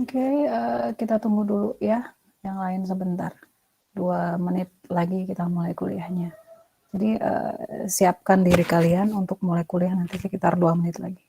Oke, kita tunggu dulu ya, yang lain sebentar. 2 menit lagi kita mulai kuliahnya. Jadi, siapkan diri kalian untuk mulai kuliah nanti sekitar 2 menit lagi.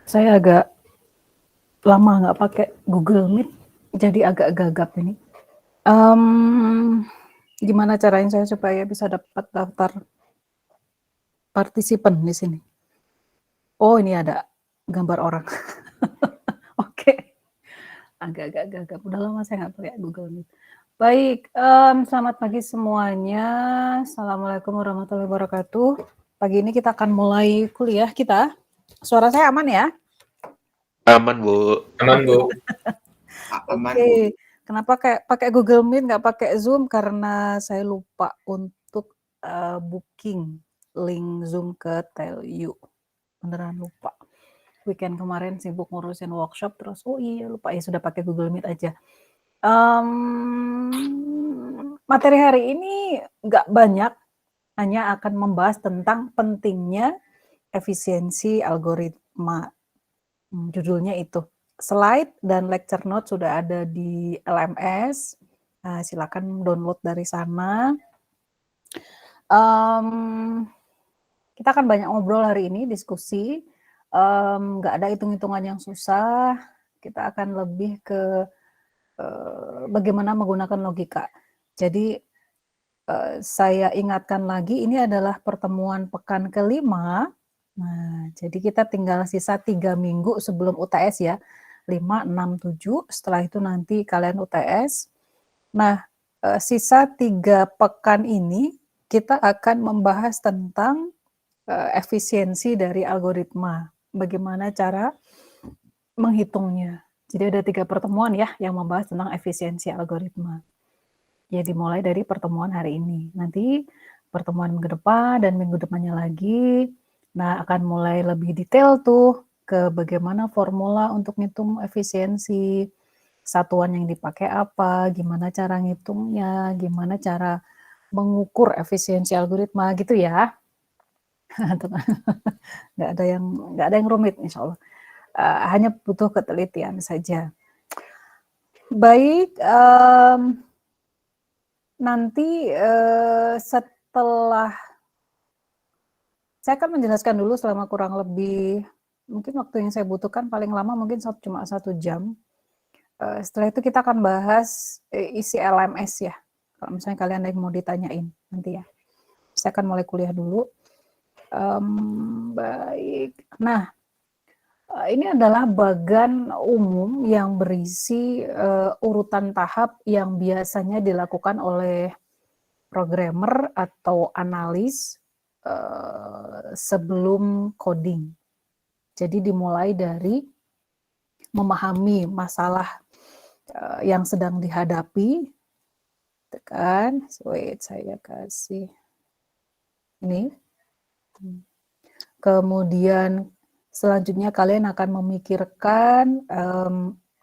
Saya agak lama nggak pakai Google Meet, jadi agak gagap ini. Gimana caranya saya supaya bisa dapat daftar partisipan di sini? Oh, ini ada gambar orang. Oke, agak-agak gagap. Udah lama saya nggak pakai Google Meet. Baik, selamat pagi semuanya. Assalamualaikum warahmatullahi wabarakatuh. Pagi ini kita akan mulai kuliah kita. Suara saya aman ya? Aman, Bu. Aman, Bu. Oke. Kenapa kayak pakai Google Meet nggak pakai Zoom? Karena saya lupa untuk booking link Zoom ke TelU. Beneran lupa. Weekend kemarin sibuk ngurusin workshop terus oh iya lupa ya sudah pakai Google Meet aja. Materi hari ini nggak banyak, hanya akan membahas tentang pentingnya efisiensi algoritma. Judulnya itu. Slide dan lecture note sudah ada di LMS. Silakan download dari sana. Kita akan banyak ngobrol hari ini, diskusi. Nggak ada hitung-hitungan yang susah. Kita akan lebih ke bagaimana menggunakan logika. Jadi saya ingatkan lagi, ini adalah pertemuan pekan kelima. Nah, jadi kita tinggal sisa 3 minggu sebelum UTS ya. 5, 6, 7, setelah itu nanti kalian UTS. Nah, sisa 3 pekan ini kita akan membahas tentang efisiensi dari algoritma. Bagaimana cara menghitungnya. Jadi ada 3 pertemuan ya yang membahas tentang efisiensi algoritma. Ya dimulai dari pertemuan hari ini. Nanti pertemuan minggu depan dan minggu depannya lagi, nah akan mulai lebih detail tuh ke bagaimana formula untuk ngitung efisiensi, satuan yang dipakai apa, gimana cara ngitungnya, gimana cara mengukur efisiensi algoritma gitu ya. nggak ada yang rumit insya Allah. Hanya butuh ketelitian saja. Baik, nanti setelah saya akan menjelaskan dulu selama kurang lebih mungkin waktu yang saya butuhkan paling lama mungkin cuma 1 jam. Setelah itu kita akan bahas isi LMS ya. Kalau misalnya kalian ada yang mau ditanyain nanti ya. Saya akan mulai kuliah dulu. Baik. Nah, ini adalah bagan umum yang berisi urutan tahap yang biasanya dilakukan oleh programmer atau analis sebelum coding. Jadi dimulai dari memahami masalah yang sedang dihadapi. Tekan, wait saya kasih ini. Kemudian selanjutnya kalian akan memikirkan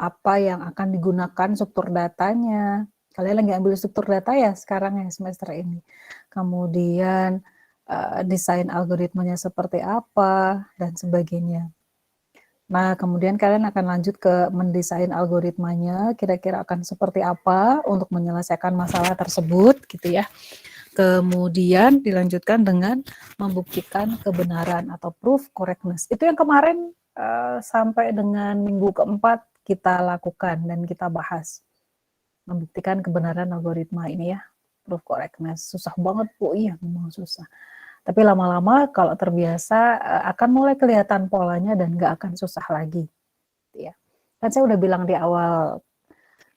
apa yang akan digunakan struktur datanya. Kalian lagi ambil struktur data ya sekarang ya semester ini. Kemudian desain algoritmanya seperti apa dan sebagainya. Nah, kemudian kalian akan lanjut ke mendesain algoritmanya, kira-kira akan seperti apa untuk menyelesaikan masalah tersebut, gitu ya. Kemudian dilanjutkan dengan membuktikan kebenaran atau proof correctness. Itu yang kemarin sampai dengan minggu keempat kita lakukan dan kita bahas. Membuktikan kebenaran algoritma ini ya, proof correctness. Susah banget, Bu. Iya, memang susah. Tapi lama-lama kalau terbiasa akan mulai kelihatan polanya dan nggak akan susah lagi. Ya. Kan saya udah bilang di awal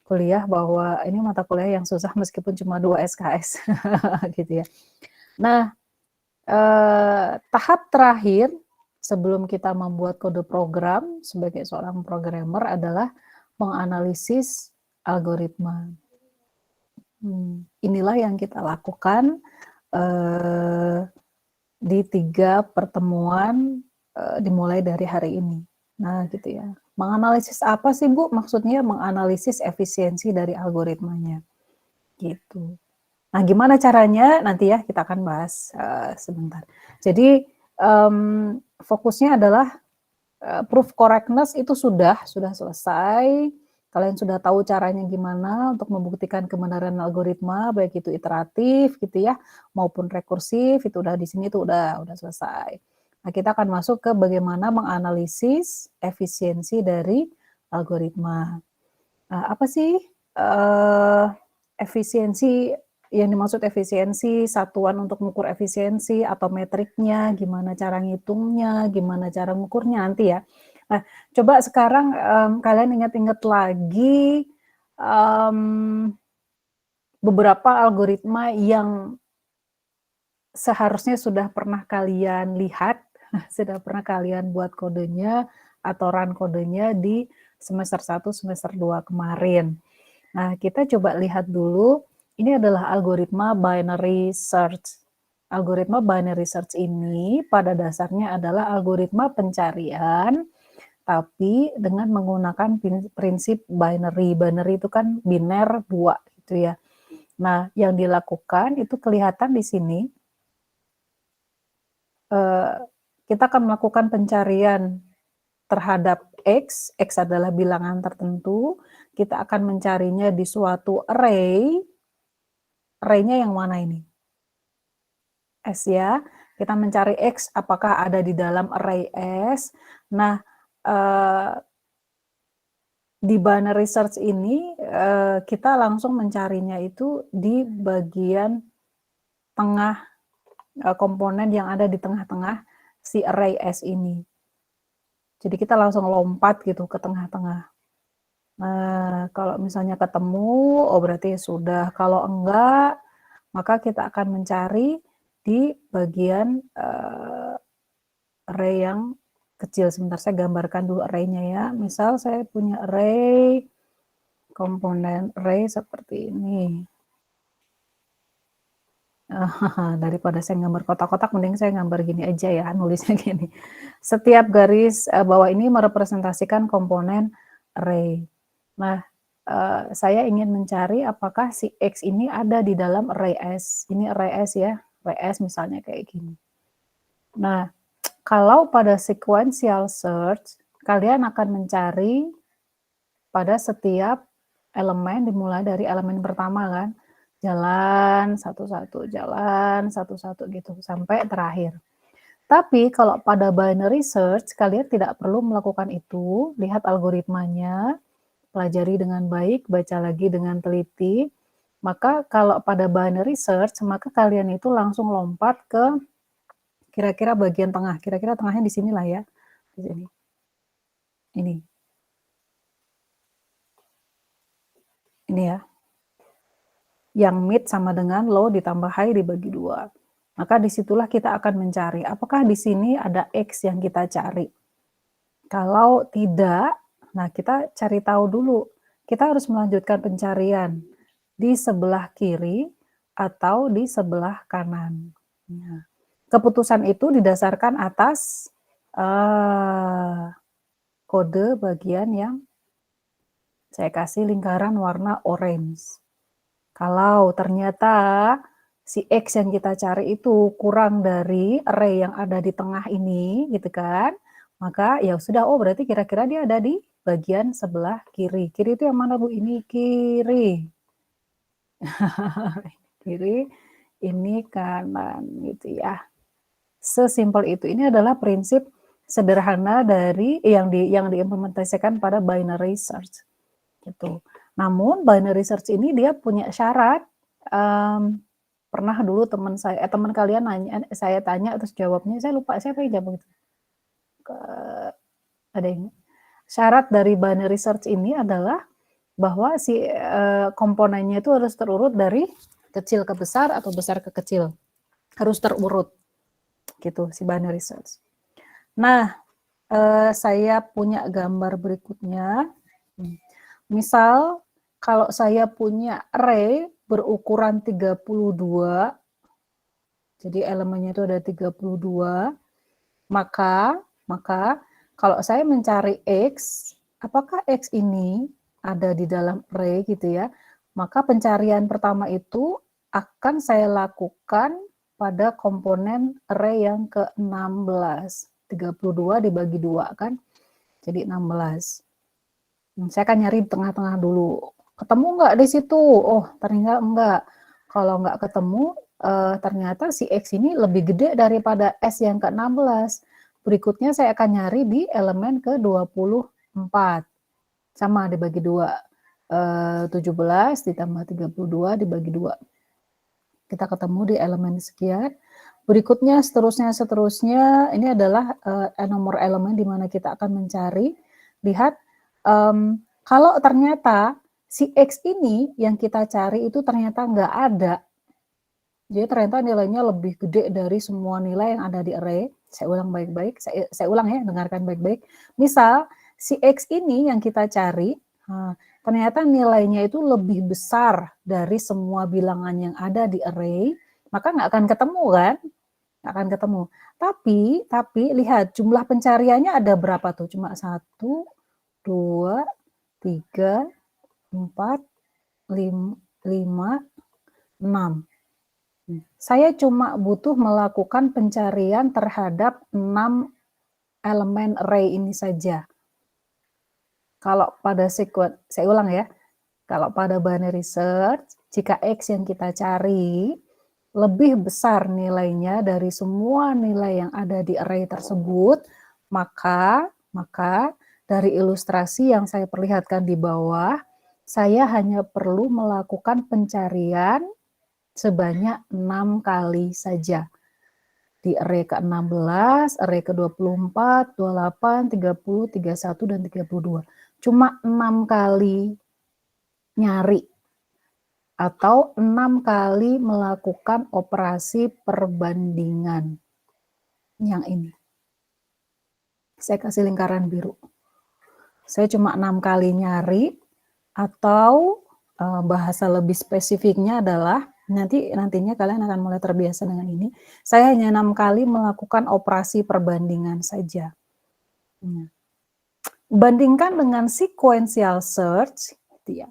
kuliah bahwa ini mata kuliah yang susah meskipun cuma 2 SKS. gitu ya. Nah, tahap terakhir sebelum kita membuat kode program sebagai seorang programmer adalah menganalisis algoritma. Inilah yang kita lakukan di 3 pertemuan dimulai dari hari ini. Nah, gitu ya. Menganalisis apa sih, Bu? Maksudnya menganalisis efisiensi dari algoritmanya. Gitu. Nah, gimana caranya? Nanti ya kita akan bahas sebentar. Jadi, fokusnya adalah proof correctness itu sudah selesai. Kalian sudah tahu caranya gimana untuk membuktikan kebenaran algoritma, baik itu iteratif gitu ya, maupun rekursif, itu udah di sini tuh udah selesai. Nah, kita akan masuk ke bagaimana menganalisis efisiensi dari algoritma. Apa sih efisiensi, yang dimaksud efisiensi, satuan untuk mengukur efisiensi atau metriknya, gimana cara ngitungnya, gimana cara ngukurnya nanti ya. Nah, coba sekarang kalian ingat-ingat lagi beberapa algoritma yang seharusnya sudah pernah kalian lihat, sudah pernah kalian buat kodenya atau run kodenya di semester 1, semester 2 kemarin. Nah, kita coba lihat dulu, ini adalah algoritma binary search. Algoritma binary search ini pada dasarnya adalah algoritma pencarian, tapi dengan menggunakan prinsip binary. Binary itu kan biner 2 gitu ya. Nah, yang dilakukan itu kelihatan di sini. Kita akan melakukan pencarian terhadap X adalah bilangan tertentu, kita akan mencarinya di suatu array, array-nya yang mana ini? S ya, kita mencari X apakah ada di dalam array S. Nah, di binary search ini kita langsung mencarinya itu di bagian tengah, komponen yang ada di tengah-tengah si array S ini. Jadi kita langsung lompat gitu ke tengah-tengah. Nah, Nah, kalau misalnya ketemu, oh berarti sudah. Kalau enggak, maka kita akan mencari di bagian array yang kecil. Sebentar saya gambarkan dulu array-nya ya. Misal saya punya array, komponen array seperti ini. Daripada saya gambar kotak-kotak, mending saya gambar gini aja ya, nulisnya gini. Setiap garis bawah ini merepresentasikan komponen array. Nah, saya ingin mencari apakah si X ini ada di dalam array S. Ini array S ya, array S misalnya kayak gini. Nah, kalau pada sequential search, kalian akan mencari pada setiap elemen dimulai dari elemen pertama kan. Jalan satu-satu gitu sampai terakhir. Tapi kalau pada binary search kalian tidak perlu melakukan itu, lihat algoritmanya, pelajari dengan baik, baca lagi dengan teliti. Maka kalau pada binary search maka kalian itu langsung lompat ke kira-kira bagian tengah, kira-kira tengahnya di sinilah ya. Di sini. Ini. Ini ya. Yang mid sama dengan low ditambah high dibagi 2. Maka disitulah kita akan mencari, apakah di sini ada X yang kita cari. Kalau tidak, nah kita cari tahu dulu. Kita harus melanjutkan pencarian di sebelah kiri atau di sebelah kanan. Nah, keputusan itu didasarkan atas kode bagian yang saya kasih lingkaran warna orange. Kalau ternyata si X yang kita cari itu kurang dari array yang ada di tengah ini, gitu kan, maka ya sudah, oh berarti kira-kira dia ada di bagian sebelah kiri. Kiri itu yang mana Bu? Ini kiri. Kiri, ini kanan gitu ya. Sesimpel itu. Ini adalah prinsip sederhana dari yang diimplementasikan pada binary search. Gitu. Namun binary search ini dia punya syarat. Pernah dulu teman kalian nanya, saya tanya terus jawabnya, saya lupa siapa yang jawab itu. Ada yang syarat dari binary search ini adalah bahwa si komponennya itu harus terurut dari kecil ke besar atau besar ke kecil. Harus terurut. Gitu si binary search. Nah, saya punya gambar berikutnya. Misal kalau saya punya array berukuran 32, jadi elemennya itu ada 32, maka kalau saya mencari X, apakah X ini ada di dalam array gitu ya, maka pencarian pertama itu akan saya lakukan pada komponen array yang ke-16. 32 dibagi 2 kan, jadi 16. Saya akan nyari di tengah-tengah dulu. Ketemu nggak di situ? Oh, ternyata enggak. Kalau nggak ketemu, ternyata si X ini lebih gede daripada S yang ke-16. Berikutnya saya akan nyari di elemen ke-24. Sama dibagi 2. 17 ditambah 32 dibagi 2. Kita ketemu di elemen sekian. Berikutnya seterusnya ini adalah nomor elemen di mana kita akan mencari. Lihat, kalau ternyata si X ini yang kita cari itu ternyata nggak ada, jadi ternyata nilainya lebih gede dari semua nilai yang ada di array. Saya ulang baik-baik, saya ulang ya, dengarkan baik-baik. Misal si X ini yang kita cari, ternyata nilainya itu lebih besar dari semua bilangan yang ada di array, maka nggak akan ketemu kan? Nggak akan ketemu. Tapi lihat jumlah pencariannya ada berapa tuh? Cuma 1, 2, 3, 4, 5, 6. Saya cuma butuh melakukan pencarian terhadap 6 elemen array ini saja. Kalau pada sequence, saya ulang ya, kalau pada binary search, jika X yang kita cari lebih besar nilainya dari semua nilai yang ada di array tersebut, maka dari ilustrasi yang saya perlihatkan di bawah, saya hanya perlu melakukan pencarian sebanyak 6 kali saja. Di array ke-16, array ke-24, 28, 30, 31, dan 32. Cuma 6 kali nyari atau 6 kali melakukan operasi perbandingan. Yang ini. Saya kasih lingkaran biru. Saya cuma 6 kali nyari atau bahasa lebih spesifiknya adalah nantinya kalian akan mulai terbiasa dengan ini. Saya hanya 6 kali melakukan operasi perbandingan saja. Bandingkan dengan sequential search, gitu ya.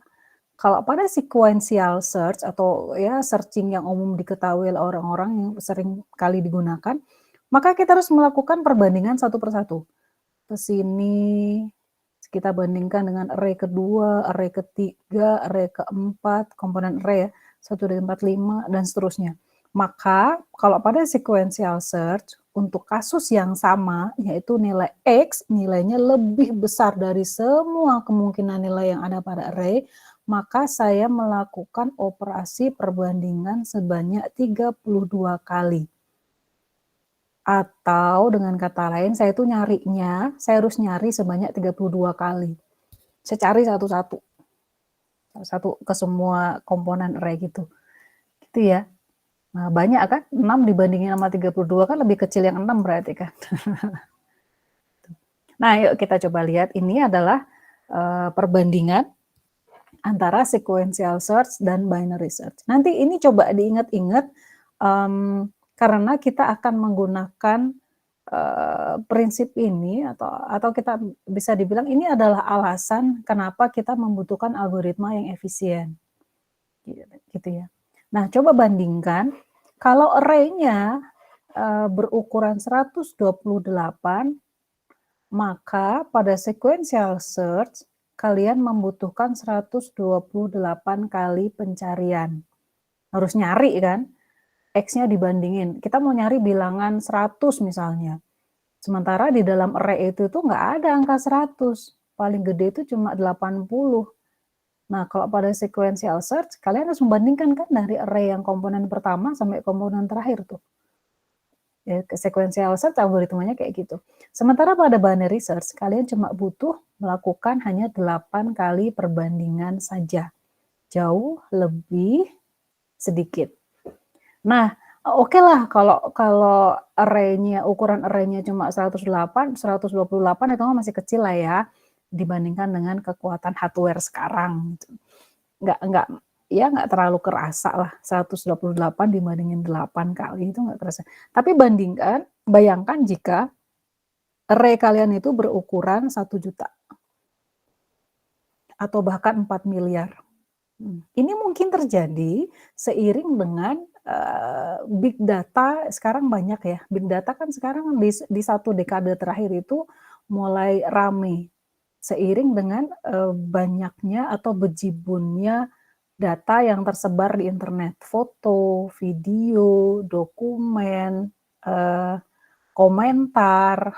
Kalau pada sequential search atau ya searching yang umum diketahui oleh orang-orang yang sering kali digunakan, maka kita harus melakukan perbandingan satu persatu. Ke sini kita bandingkan dengan array kedua, array ketiga, array keempat, komponen array ya, 1, 2, 3, 4, 5, dan seterusnya. Maka kalau pada sequential search, untuk kasus yang sama, yaitu nilai X, nilainya lebih besar dari semua kemungkinan nilai yang ada pada array, maka saya melakukan operasi perbandingan sebanyak 32 kali. Atau dengan kata lain, saya itu nyarinya, saya harus nyari sebanyak 32 kali. Saya cari satu-satu. Satu ke semua komponen array gitu. Gitu ya. Nah, banyak kan? 6 dibandingin sama 32 kan lebih kecil yang 6 berarti kan. Nah, yuk kita coba lihat. Ini adalah perbandingan antara sequential search dan binary search. Nanti ini coba diingat-ingat karena kita akan menggunakan prinsip ini atau kita bisa dibilang ini adalah alasan kenapa kita membutuhkan algoritma yang efisien. Gitu ya. Nah, coba bandingkan kalau array-nya berukuran 128, maka pada sequential search kalian membutuhkan 128 kali pencarian. Harus nyari kan? X-nya dibandingin. Kita mau nyari bilangan 100 misalnya. Sementara di dalam array itu tuh nggak ada angka 100. Paling gede itu cuma 80. Nah, kalau pada sequential search, kalian harus membandingkan kan dari array yang komponen pertama sampai komponen terakhir tuh. Ya, ke sequential search algoritmanya kayak gitu. Sementara pada binary search, kalian cuma butuh melakukan hanya 8 kali perbandingan saja. Jauh lebih sedikit. Nah, oke lah kalau array-nya, ukuran array-nya cuma 128 itu masih kecil lah ya dibandingkan dengan kekuatan hardware sekarang. Nggak terlalu kerasa lah 128 dibandingin 8 kali itu nggak kerasa. Tapi bayangkan jika array kalian itu berukuran 1 juta atau bahkan 4 miliar. Ini mungkin terjadi seiring dengan big data sekarang banyak ya. Big data kan sekarang di 1 dekade terakhir itu mulai rame seiring dengan banyaknya atau bejibunnya data yang tersebar di internet, foto, video, dokumen, komentar,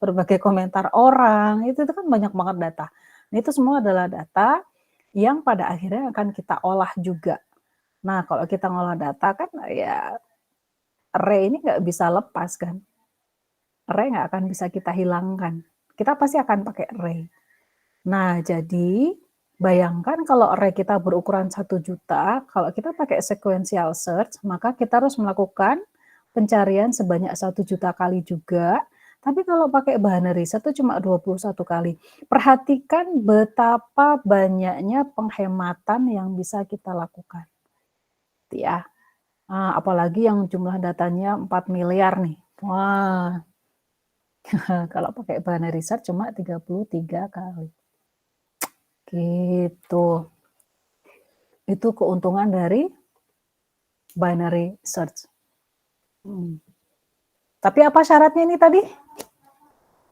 berbagai komentar orang, itu kan banyak banget data. Nah, itu semua adalah data yang pada akhirnya akan kita olah juga. Nah, kalau kita ngolah data kan ya array ini nggak bisa lepas kan. Array nggak akan bisa kita hilangkan. Kita pasti akan pakai array. Nah, jadi bayangkan kalau array kita berukuran 1 juta, kalau kita pakai sequential search, maka kita harus melakukan pencarian sebanyak 1 juta kali juga. Tapi kalau pakai binary search itu cuma 21 kali. Perhatikan betapa banyaknya penghematan yang bisa kita lakukan. Ya. Nah, apalagi yang jumlah datanya 4 miliar nih. Wah. Kalau pakai binary search cuma 33 kali. Gitu. Itu keuntungan dari binary search. Tapi apa syaratnya ini tadi?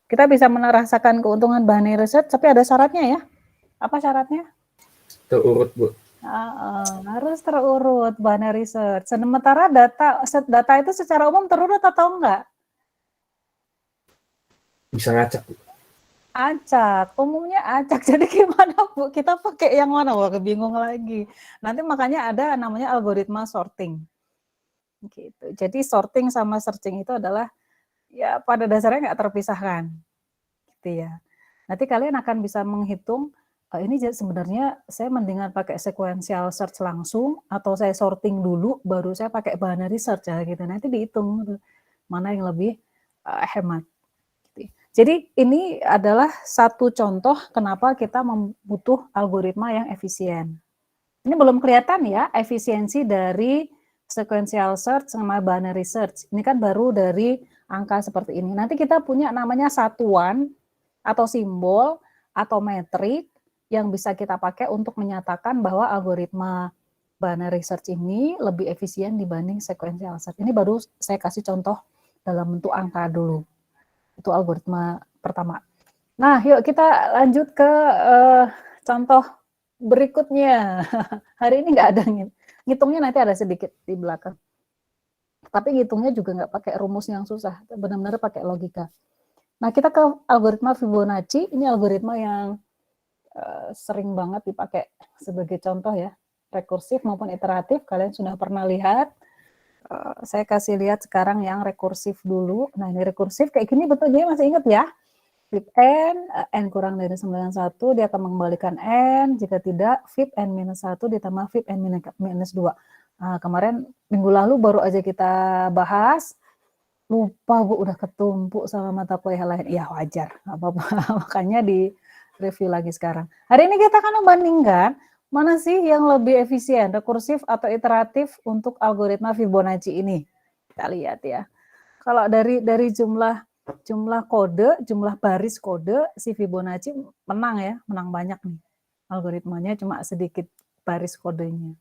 Kita bisa merasakan keuntungan binary search, tapi ada syaratnya ya. Apa syaratnya? Terurut, Bu. Harus terurut binary search. Sementara data itu secara umum terurut atau enggak? Bisa ngacak, Bu. Acak, umumnya acak. Jadi gimana Bu? Kita pakai yang mana? Wah, bingung lagi. Nanti makanya ada namanya algoritma sorting. Gitu. Jadi sorting sama searching itu adalah ya pada dasarnya nggak terpisahkan. Gitu ya. Nanti kalian akan bisa menghitung ini sebenarnya saya mendingan pakai sequential search langsung atau saya sorting dulu baru saya pakai binary search ya gitu. Nanti dihitung mana yang lebih hemat. Gitu. Jadi ini adalah satu contoh kenapa kita butuh algoritma yang efisien. Ini belum kelihatan ya efisiensi dari sequential search sama binary search. Ini kan baru dari angka seperti ini. Nanti kita punya namanya satuan atau simbol atau metrik yang bisa kita pakai untuk menyatakan bahwa algoritma binary search ini lebih efisien dibanding sequential search. Ini baru saya kasih contoh dalam bentuk angka dulu. Itu algoritma pertama. Nah, yuk kita lanjut ke contoh berikutnya. Hari ini nggak ada ngitungnya, nanti ada sedikit di belakang. Tapi ngitungnya juga nggak pakai rumus yang susah, benar-benar pakai logika. Nah, kita ke algoritma Fibonacci. Ini algoritma yang sering banget dipakai sebagai contoh ya, rekursif maupun iteratif. Kalian sudah pernah lihat. Saya kasih lihat sekarang yang rekursif dulu. Nah, ini rekursif kayak gini betul, dia masih ingat ya? Fib n kurang dari 91, dia akan mengembalikan n, jika tidak, fib n minus 1 ditambah fib n minus 2. Nah, kemarin minggu lalu baru aja kita bahas, lupa Bu, udah ketumpuk sama mata kuliah lain. Ya wajar, nggak apa-apa, makanya di review lagi sekarang. Hari ini kita akan membandingkan mana sih yang lebih efisien, rekursif atau iteratif untuk algoritma Fibonacci ini. Kita lihat ya. Kalau dari jumlah kode, jumlah baris kode, si Fibonacci menang ya, menang banyak nih. Algoritmanya cuma sedikit baris kodenya.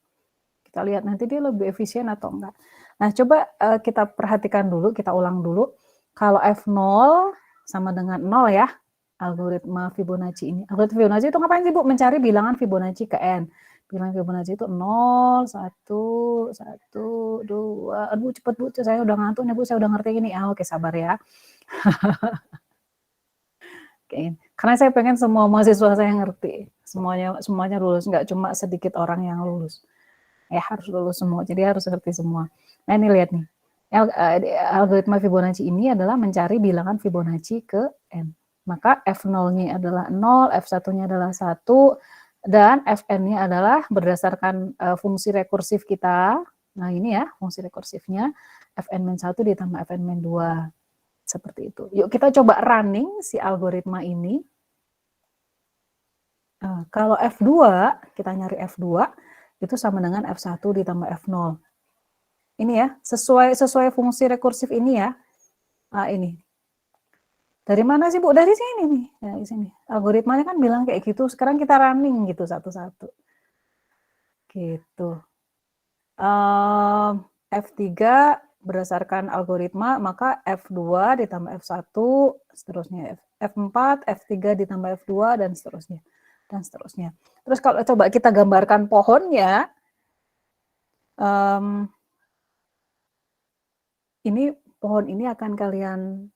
Kita lihat nanti dia lebih efisien atau enggak. Nah, coba kita perhatikan dulu, kita ulang dulu. Kalau F0 sama dengan 0 ya, algoritma Fibonacci ini. Algoritma Fibonacci itu ngapain sih Bu? Mencari bilangan Fibonacci ke N. Bilangan Fibonacci itu 0, 1, 1, 2. Aduh cepet Bu, saya udah ngantuk nih Bu, saya udah ngerti ini. Oke, sabar ya. Oke. Karena saya pengen semua mahasiswa saya ngerti. Semuanya lulus, nggak cuma sedikit orang yang lulus. Ya harus lulus semua, jadi harus ngerti semua. Nah ini lihat nih, algoritma Fibonacci ini adalah mencari bilangan Fibonacci ke N. Maka F0-nya adalah 0, F1-nya adalah 1, dan Fn-nya adalah berdasarkan fungsi rekursif kita. Nah ini ya, fungsi rekursifnya, Fn-1 ditambah Fn-2. Seperti itu. Yuk kita coba running si algoritma ini. Kalau F2, kita nyari F2, itu sama dengan F1 ditambah F0. Ini ya, sesuai fungsi rekursif ini ya. Nah, ini. Dari mana sih Bu? Dari sini nih. Ya, di sini. Algoritmanya kan bilang kayak gitu. Sekarang kita running gitu satu-satu. Gitu. F3 berdasarkan algoritma, maka F2 ditambah F1, seterusnya F4, F3 ditambah F2, dan seterusnya. Dan seterusnya. Terus kalau coba kita gambarkan pohonnya, ini pohon ini akan kalian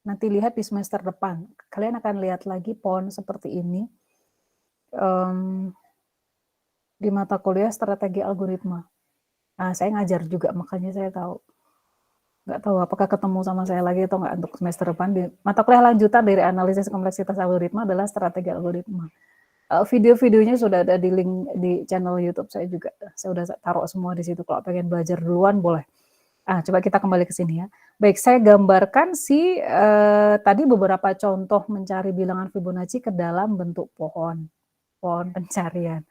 nanti lihat di semester depan. Kalian akan lihat lagi pohon seperti ini di mata kuliah strategi algoritma. Nah, saya ngajar juga, makanya saya tahu. Nggak tahu apakah ketemu sama saya lagi atau nggak untuk semester depan. Di mata kuliah lanjutan dari analisis kompleksitas algoritma adalah strategi algoritma. Video-videonya sudah ada di link di channel YouTube saya juga. Saya udah taruh semua di situ. Kalau pengen belajar duluan boleh. Coba kita kembali ke sini ya. Baik, saya gambarkan tadi beberapa contoh mencari bilangan Fibonacci ke dalam bentuk pohon pencarian.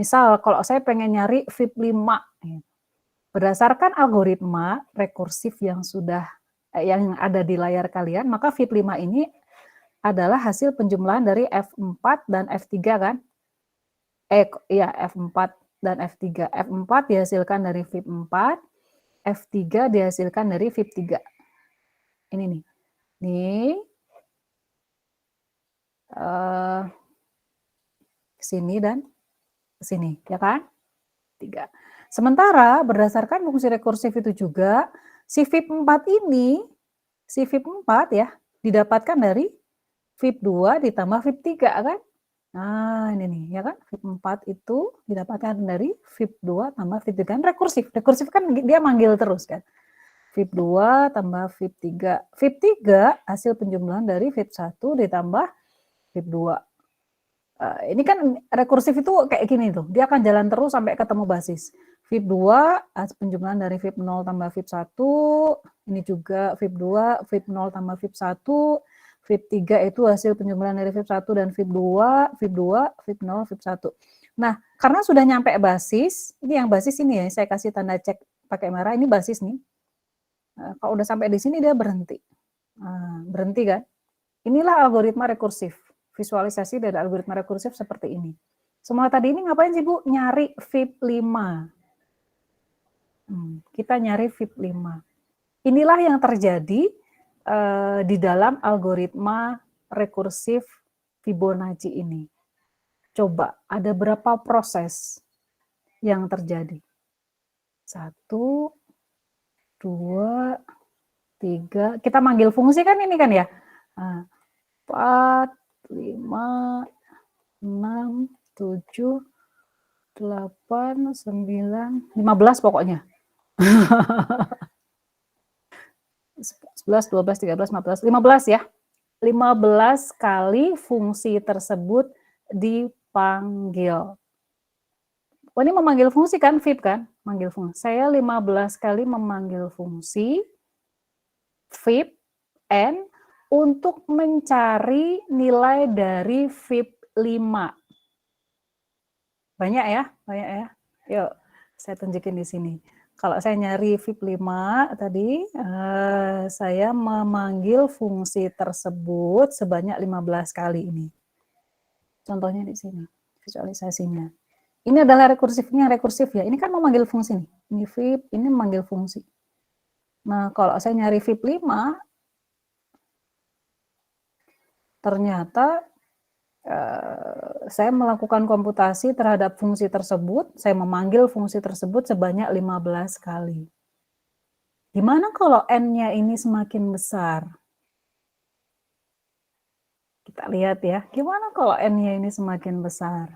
Misal kalau saya pengen nyari Fib 5, berdasarkan algoritma rekursif yang ada di layar kalian, maka Fib 5 ini adalah hasil penjumlahan dari F4 dan F3 kan? F4 dan F3. F4 dihasilkan dari Fib 4, F3 dihasilkan dari Fib 3. Ini nih. Sini dan sini, ya kan? 3. Sementara berdasarkan fungsi rekursif itu juga, si Fib 4 ini, si Fib 4 ya, didapatkan dari Fib 2 ditambah Fib 3 kan? Nah, ini nih, ya kan? Fib 4 itu didapatkan dari Fib 2 tambah Fib 3. Kan rekursif. Rekursif kan dia manggil terus kan? Fib 2 tambah Fib 3. Fib 3 hasil penjumlahan dari Fib 1 ditambah Fib 2. Ini kan rekursif itu kayak gini tuh, dia akan jalan terus sampai ketemu basis. VIP2, penjumlahan dari VIP0 tambah VIP1, ini juga VIP2, VIP0 tambah VIP1, VIP3 itu hasil penjumlahan dari VIP1 dan VIP2, VIP2, VIP0, VIP1. Nah, karena sudah nyampe basis, ini yang basis ini ya, saya kasih tanda cek pakai merah, ini basis nih. Kalau udah sampai di sini dia berhenti. Berhenti kan? Inilah algoritma rekursif. Visualisasi dari algoritma rekursif seperti ini. Semua tadi ini ngapain sih Bu? Nyari VIP5. Kita nyari VIP5. Inilah yang terjadi di dalam algoritma rekursif Fibonacci ini. Coba, ada berapa proses yang terjadi? 1, 2, 3. Kita manggil fungsi kan ini kan ya? 4, 5, 6, 7, 8, 9, 15 pokoknya. 11, 12, 13, 14, 15 ya. 15 kali fungsi tersebut dipanggil. Oh, ini memanggil fungsi kan, VIP kan? Manggil fungsi. Saya 15 kali memanggil fungsi VIP N untuk mencari nilai dari VIP5. Banyak ya? Banyak ya? Yuk, saya tunjukin di sini. Kalau saya nyari VIP5 tadi, saya memanggil fungsi tersebut sebanyak 15 kali ini. Contohnya di sini, visualisasinya. Ini adalah rekursifnya, rekursif ya. Ini kan memanggil fungsi nih. Ini VIP, ini memanggil fungsi. Nah, kalau saya nyari VIP5, ternyata saya melakukan komputasi terhadap fungsi tersebut, saya memanggil fungsi tersebut sebanyak 15 kali. Gimana kalau N-nya ini semakin besar? Kita lihat ya, gimana kalau N-nya ini semakin besar?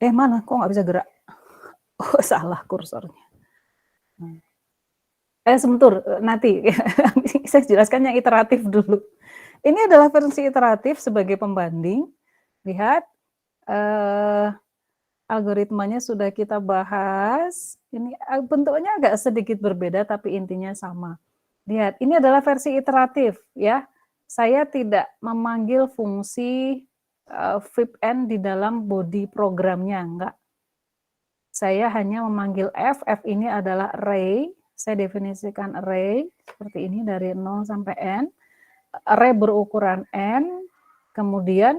Mana? Kok nggak bisa gerak? Oh, salah kursornya. Sebentar, nanti. Saya jelaskan yang iteratif dulu. Ini adalah versi iteratif sebagai pembanding. Lihat, algoritmanya sudah kita bahas. Ini bentuknya agak sedikit berbeda, tapi intinya sama. Lihat, ini adalah versi iteratif, ya. Saya tidak memanggil fungsi VIPN di dalam body programnya, enggak. Saya hanya memanggil F ini adalah array. Saya definisikan array seperti ini dari 0 sampai N. Array berukuran N, kemudian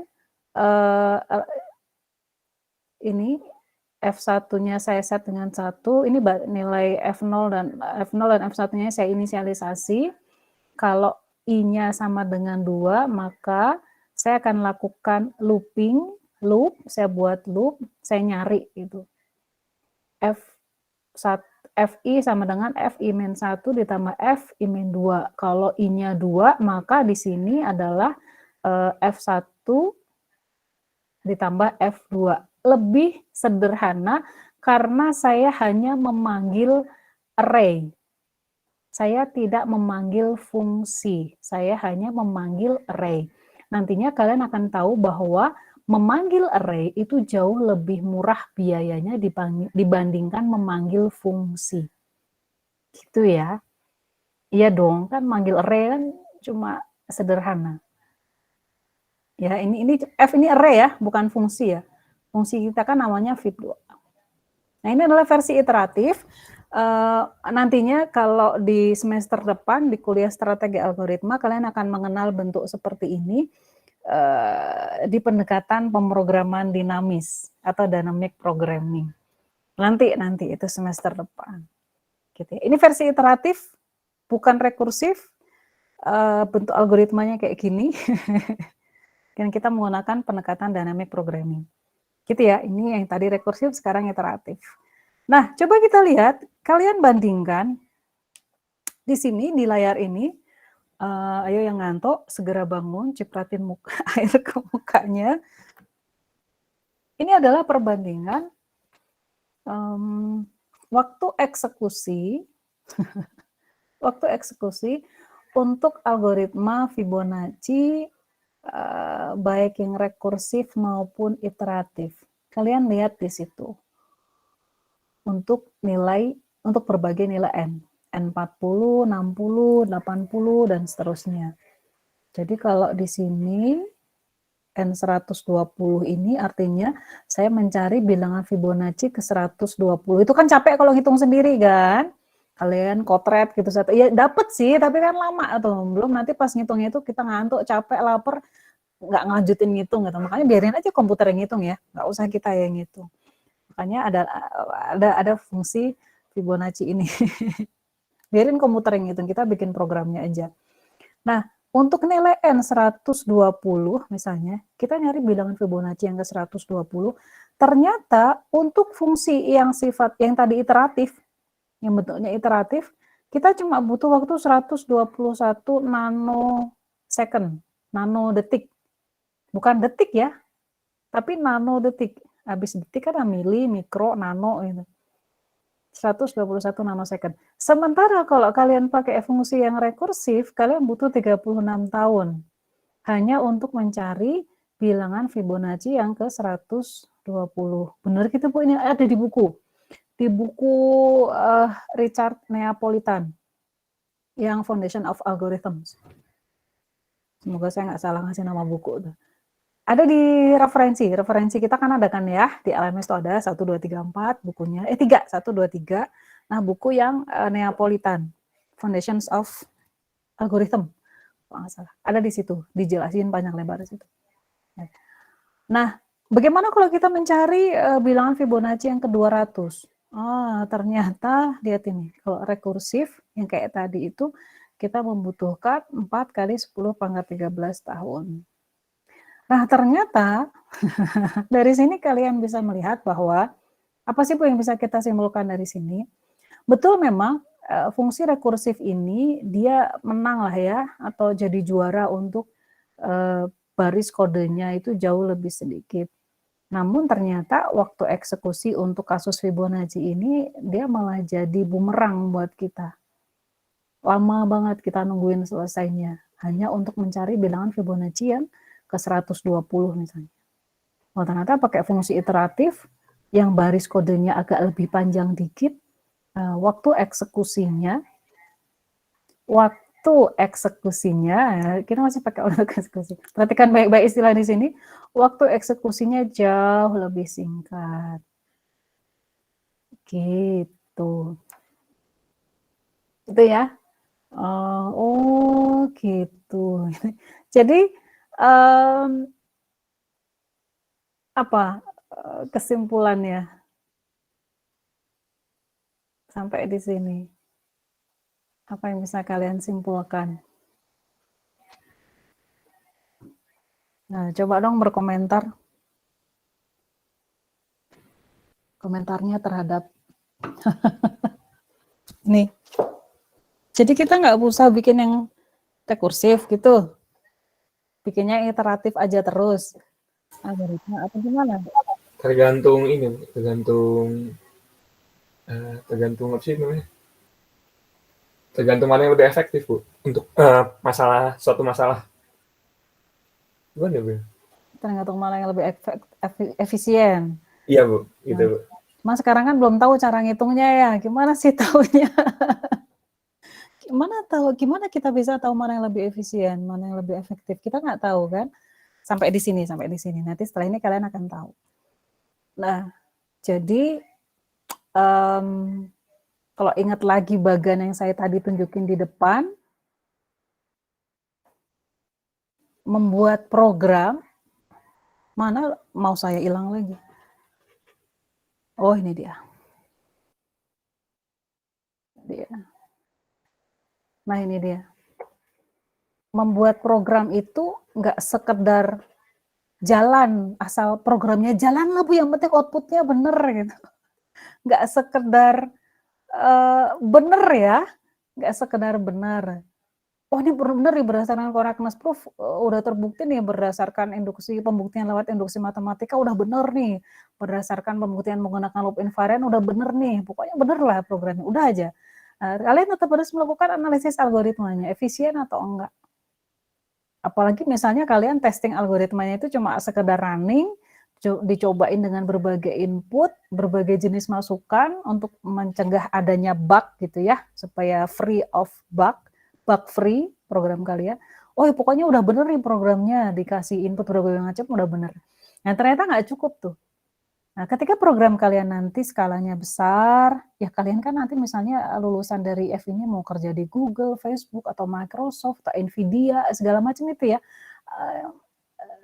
ini F1-nya saya set dengan 1, ini nilai F0 dan F1-nya saya inisialisasi. Kalau I-nya sama dengan 2, maka saya akan lakukan looping, saya buat loop, saya nyari itu. Fi sama dengan Fi-1 ditambah Fi-2. Kalau I-nya 2, maka di sini adalah F1 ditambah F2. Lebih sederhana karena saya hanya memanggil array. Saya tidak memanggil fungsi, saya hanya memanggil array. Nantinya kalian akan tahu bahwa memanggil array itu jauh lebih murah biayanya dibandingkan memanggil fungsi. Gitu ya. Iya dong, kan manggil array kan cuma sederhana. Ya, ini F ini array ya, bukan fungsi ya. Fungsi kita kan namanya VIP2. Nah, ini adalah versi iteratif. Nantinya kalau di semester depan di kuliah strategi algoritma kalian akan mengenal bentuk seperti ini di pendekatan pemrograman dinamis atau dynamic programming. Nanti itu semester depan. Gitu ya. Ini versi iteratif, bukan rekursif. Bentuk algoritmanya kayak gini. Dan kita menggunakan pendekatan dynamic programming. Gitu ya, ini yang tadi rekursif, sekarang iteratif. Nah, coba kita lihat, kalian bandingkan di sini, di layar ini, ayo yang ngantuk, segera bangun, cipratin air ke mukanya. Ini adalah perbandingan waktu eksekusi, untuk algoritma Fibonacci baik yang rekursif maupun iteratif. Kalian lihat di situ. Untuk berbagai nilai N40, 60, 80, dan seterusnya. Jadi kalau di sini N120 ini artinya saya mencari bilangan Fibonacci ke 120. Itu kan capek kalau hitung sendiri kan. Kalian kotret gitu satu. Ya dapat sih, tapi kan lama tuh. Belum nanti pas ngitungnya itu kita ngantuk, capek, lapar, nggak ngelanjutin ngitung gitu. Makanya biarin aja komputer yang ngitung ya. Nggak usah kita yang ngitung. Makanya ada fungsi Fibonacci ini. Biarin komputer yang ngitung, kita bikin programnya aja. Nah, untuk nilai N120 misalnya, kita nyari bilangan Fibonacci yang ke 120, ternyata untuk fungsi yang tadi iteratif, yang bentuknya iteratif, kita cuma butuh waktu 121 nanosecond, nanodetik. Bukan detik ya, tapi nanodetik. Habis detik kan mili, mikro, nano gitu. 121 nanosecond. Sementara kalau kalian pakai fungsi yang rekursif, kalian butuh 36 tahun. Hanya untuk mencari bilangan Fibonacci yang ke 120. Benar gitu Bu, ini ada di buku. Di buku Richard Neapolitan, yang Foundation of Algorithms. Semoga saya nggak salah ngasih nama buku. Ada di referensi kita kan ada kan ya, di LMS itu ada 1, 2, 3, 4 bukunya, 3, 1, 2, 3, nah buku yang Neapolitan, Foundations of Algorithm, kalau nggak salah, ada di situ, dijelasin panjang lebar di situ. Nah, bagaimana kalau kita mencari bilangan Fibonacci yang ke 200? Ternyata, lihat ini, kalau rekursif, yang kayak tadi itu, kita membutuhkan 4 kali 10 pangkat 13 tahun. Nah, ternyata dari sini kalian bisa melihat bahwa apa sih Bu yang bisa kita simpulkan dari sini? Betul memang fungsi rekursif ini dia menang lah ya, atau jadi juara untuk baris kodenya itu jauh lebih sedikit. Namun ternyata waktu eksekusi untuk kasus Fibonacci ini dia malah jadi bumerang buat kita. Lama banget kita nungguin selesainya hanya untuk mencari bilangan Fibonacci yang ke 120 misalnya. Ternyata pakai fungsi iteratif yang baris kodenya agak lebih panjang dikit, waktu eksekusinya kita masih pakai waktu eksekusi. Perhatikan baik-baik istilah di sini. Waktu eksekusinya jauh lebih singkat. Gitu. Itu ya. Gitu. Jadi apa kesimpulannya sampai di sini? Apa yang bisa kalian simpulkan? Nah, coba dong berkomentar. Komentarnya terhadap nih. Jadi kita nggak usah bikin yang rekursif gitu. Bikinnya iteratif aja terus. Algoritma apa gimana? Tergantung apa sih namanya? Tergantung mana yang lebih efektif Bu untuk suatu masalah. Gimana Bu? Tergantung mana yang lebih efisien. Iya Bu, gitu Bu. Mas sekarang kan belum tahu cara ngitungnya ya. Gimana sih taunya? Gimana kita bisa tahu mana yang lebih efisien, mana yang lebih efektif? Kita nggak tahu kan? Sampai di sini. Nanti setelah ini kalian akan tahu. Nah, jadi kalau ingat lagi bagian yang saya tadi tunjukin di depan, membuat program, mana mau saya hilang lagi? Oh, ini dia. Nah, ini dia. Membuat program itu nggak sekedar jalan, asal programnya jalan lah Bu, yang penting outputnya bener gitu. Nggak sekedar bener ya, nggak sekedar benar. Oh ini benar nih berdasarkan correctness proof, udah terbukti nih berdasarkan pembuktian lewat induksi matematika udah bener nih, berdasarkan pembuktian menggunakan loop invariant udah bener nih, pokoknya bener lah programnya, udah aja. Kalian tetap harus melakukan analisis algoritmanya, efisien atau enggak. Apalagi misalnya kalian testing algoritmanya itu cuma sekedar running, dicobain dengan berbagai input, berbagai jenis masukan untuk mencegah adanya bug gitu ya, supaya free of bug free program kalian. Oh ya, pokoknya udah bener nih programnya, dikasih input berbagai macam udah bener. Nah ternyata nggak cukup tuh. Nah, ketika program kalian nanti skalanya besar, ya kalian kan nanti misalnya lulusan dari F ini mau kerja di Google, Facebook, atau Microsoft, atau Nvidia, segala macam itu ya.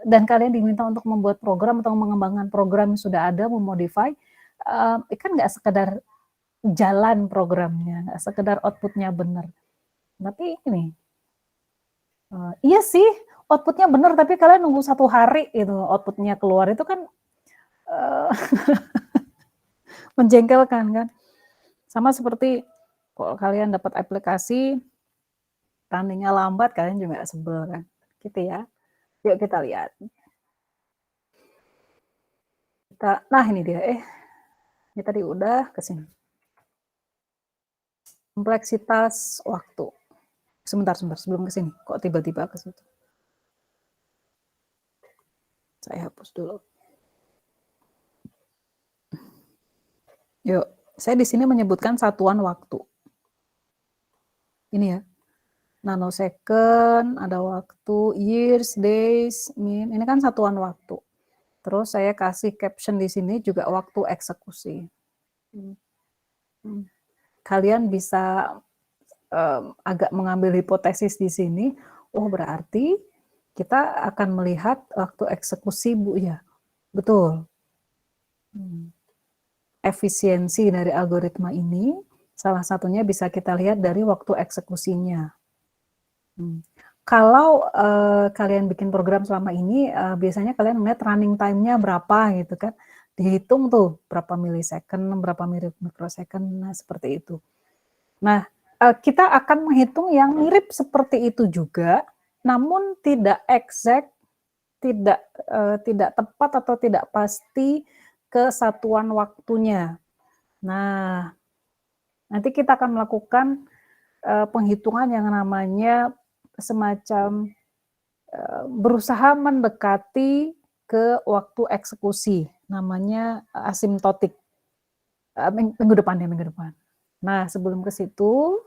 Dan kalian diminta untuk membuat program atau mengembangkan program yang sudah ada, memodify, kan nggak sekedar jalan programnya, nggak sekedar outputnya benar. Tapi ini, iya sih, outputnya benar, tapi kalian nunggu 1 hari itu outputnya keluar, itu kan menjengkelkan kan. Sama seperti kalau kalian dapat aplikasi, runningnya lambat, kalian juga sebel kan, gitu ya. Yuk kita lihat. Nah ini dia, ini tadi udah ke sini. Kompleksitas waktu. Sebentar, sebelum ke sini. Kok tiba-tiba ke situ? Saya hapus dulu. Yuk, saya di sini menyebutkan satuan waktu. Ini ya, nanosecond, ada waktu, years, days, min. Ini kan satuan waktu. Terus saya kasih caption di sini juga waktu eksekusi. Kalian bisa agak mengambil hipotesis di sini. Oh berarti kita akan melihat waktu eksekusi, Bu ya. Betul. Efisiensi dari algoritma ini salah satunya bisa kita lihat dari waktu eksekusinya. Kalau kalian bikin program selama ini, biasanya kalian melihat running time-nya berapa gitu kan. Dihitung tuh berapa milisecond, berapa mikrosecond, nah seperti itu. Nah, kita akan menghitung yang mirip seperti itu juga, namun tidak exact, tidak tepat atau tidak pasti ke satuan waktunya. Nah, nanti kita akan melakukan penghitungan yang namanya semacam berusaha mendekati ke waktu eksekusi, namanya asimptotik. Minggu depan. Nah, sebelum ke situ,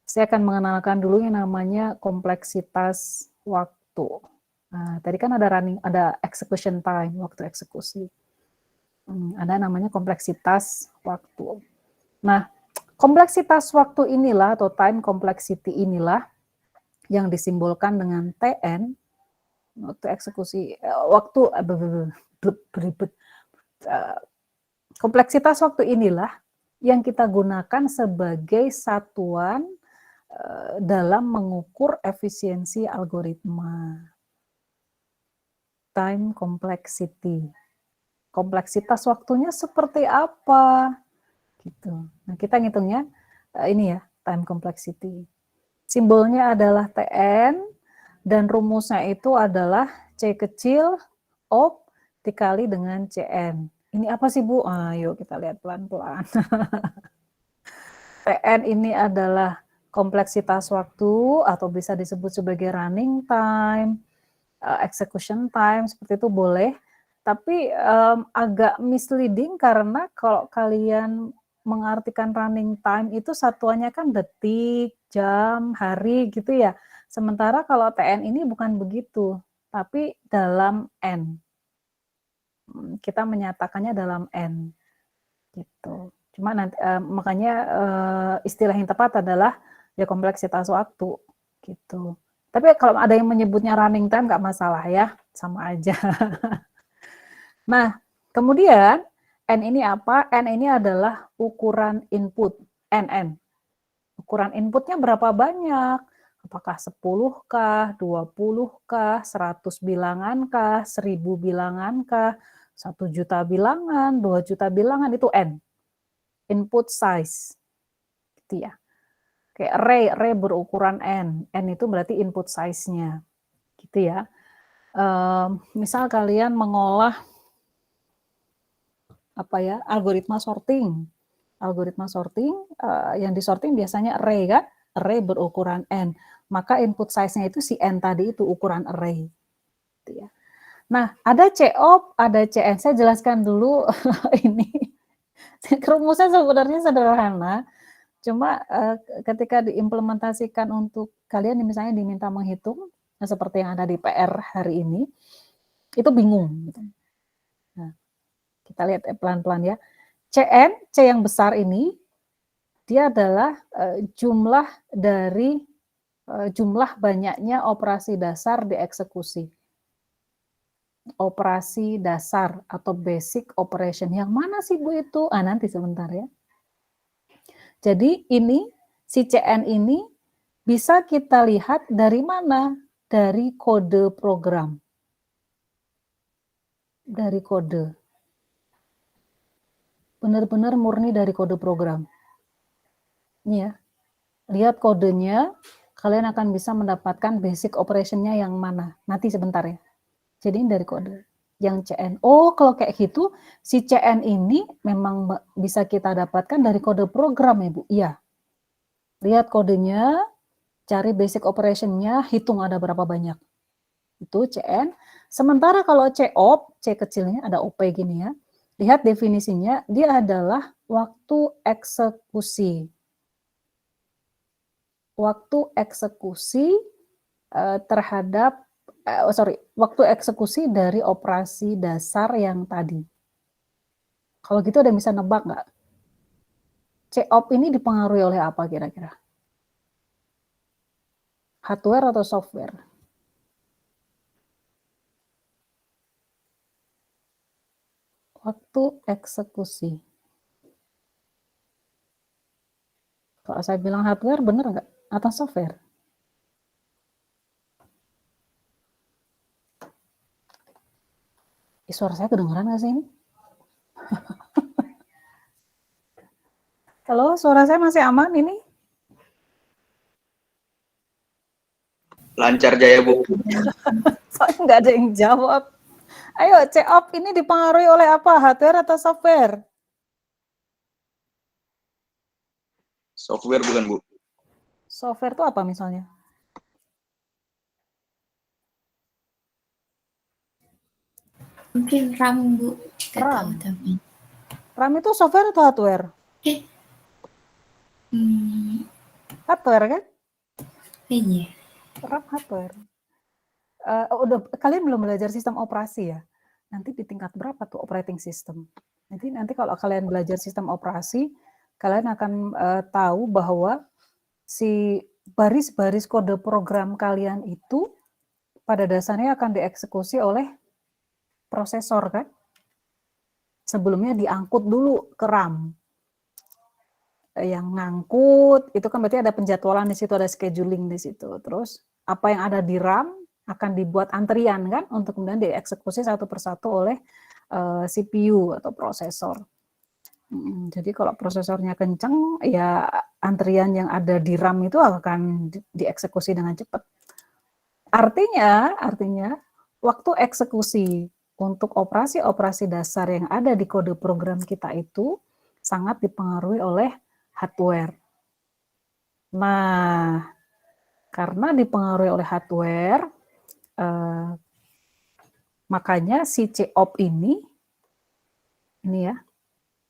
saya akan mengenalkan dulu yang namanya kompleksitas waktu. Nah, tadi kan ada execution time, waktu eksekusi. Ada namanya kompleksitas waktu. Nah, kompleksitas waktu inilah atau time complexity inilah yang disimbolkan dengan TN, waktu eksekusi, kompleksitas waktu inilah yang kita gunakan sebagai satuan dalam mengukur efisiensi algoritma. Time complexity. Kompleksitas waktunya seperti apa? Gitu. Nah, kita ngitungnya ini ya, time complexity. Simbolnya adalah TN dan rumusnya itu adalah C kecil O dikali dengan CN. Ini apa sih Bu? Yuk kita lihat pelan-pelan. TN ini adalah kompleksitas waktu atau bisa disebut sebagai running time, execution time, seperti itu boleh. Tapi agak misleading karena kalau kalian mengartikan running time itu satuannya kan detik, jam, hari gitu ya. Sementara kalau TN ini bukan begitu, tapi dalam N. Kita menyatakannya dalam N. Gitu. Cuma nanti makanya istilah yang tepat adalah ya kompleksitas waktu gitu. Tapi kalau ada yang menyebutnya running time nggak masalah ya, sama aja. Nah, kemudian N ini apa? N ini adalah ukuran input, NN. Ukuran inputnya berapa banyak? Apakah 10 kah, 20 kah, 100 bilangan kah, 1000 bilangan kah, 1 juta bilangan, 2 juta bilangan, itu N. Input size. Gitu ya. Kayak array berukuran N. N itu berarti input size-nya. Gitu ya. Misal kalian mengolah algoritma sorting. Algoritma sorting yang disorting biasanya array kan? array berukuran n. Maka input size-nya itu si n tadi itu ukuran array. Gitu ya. Nah, ada COP, ada CN. Saya jelaskan dulu ini. Rumusnya sebenarnya sederhana, cuma ketika diimplementasikan untuk kalian misalnya diminta menghitung, seperti yang ada di PR hari ini, itu bingung. Gitu. Nah, kita lihat pelan-pelan ya. CN, C yang besar ini, dia adalah jumlah dari jumlah banyaknya operasi dasar dieksekusi. Operasi dasar atau basic operation. Yang mana sih Bu itu? Nanti sebentar ya. Jadi ini, si CN ini bisa kita lihat dari mana? Dari kode program. Dari kode. Benar-benar murni dari kode program. Ini ya. Lihat kodenya, kalian akan bisa mendapatkan basic operation-nya yang mana. Nanti sebentar ya. Jadi ini dari kode. Yang CN. Oh, kalau kayak gitu, si CN ini memang bisa kita dapatkan dari kode program ya Bu? Iya. Lihat kodenya, cari basic operation-nya, hitung ada berapa banyak. Itu CN. Sementara kalau COP, C kecilnya ada OP gini ya. Lihat definisinya, dia adalah waktu eksekusi. Waktu eksekusi terhadap waktu eksekusi dari operasi dasar yang tadi. Kalau gitu ada yang bisa nebak nggak? COP ini dipengaruhi oleh apa kira-kira? Hardware atau software? Waktu eksekusi. Kalau saya bilang hardware, benar nggak? Atau software? Suara saya kedengeran nggak sih ini? Halo, suara saya masih aman ini? Lancar Jaya Bu. Soalnya nggak ada yang jawab. Ayo, COP ini dipengaruhi oleh apa? Hardware atau software? Software bukan Bu? Software itu apa misalnya? Mungkin RAM Bu. RAM. Tahu, tapi. RAM itu software atau hardware? Hardware kan? Iya. RAM hardware. Udah kalian belum belajar sistem operasi ya? Nanti di tingkat berapa tuh operating system? Nanti kalau kalian belajar sistem operasi, kalian akan tahu bahwa si baris-baris kode program kalian itu pada dasarnya akan dieksekusi oleh prosesor kan? Sebelumnya diangkut dulu ke RAM. Yang ngangkut itu kan berarti ada penjadwalan di situ, ada scheduling di situ. Terus apa yang ada di RAM akan dibuat antrian kan untuk kemudian dieksekusi satu persatu oleh CPU atau prosesor. Jadi kalau prosesornya kenceng, ya antrian yang ada di RAM itu akan dieksekusi dengan cepat. Artinya waktu eksekusi untuk operasi-operasi dasar yang ada di kode program kita itu sangat dipengaruhi oleh hardware. Nah, karena dipengaruhi oleh hardware, makanya si COP ini ya,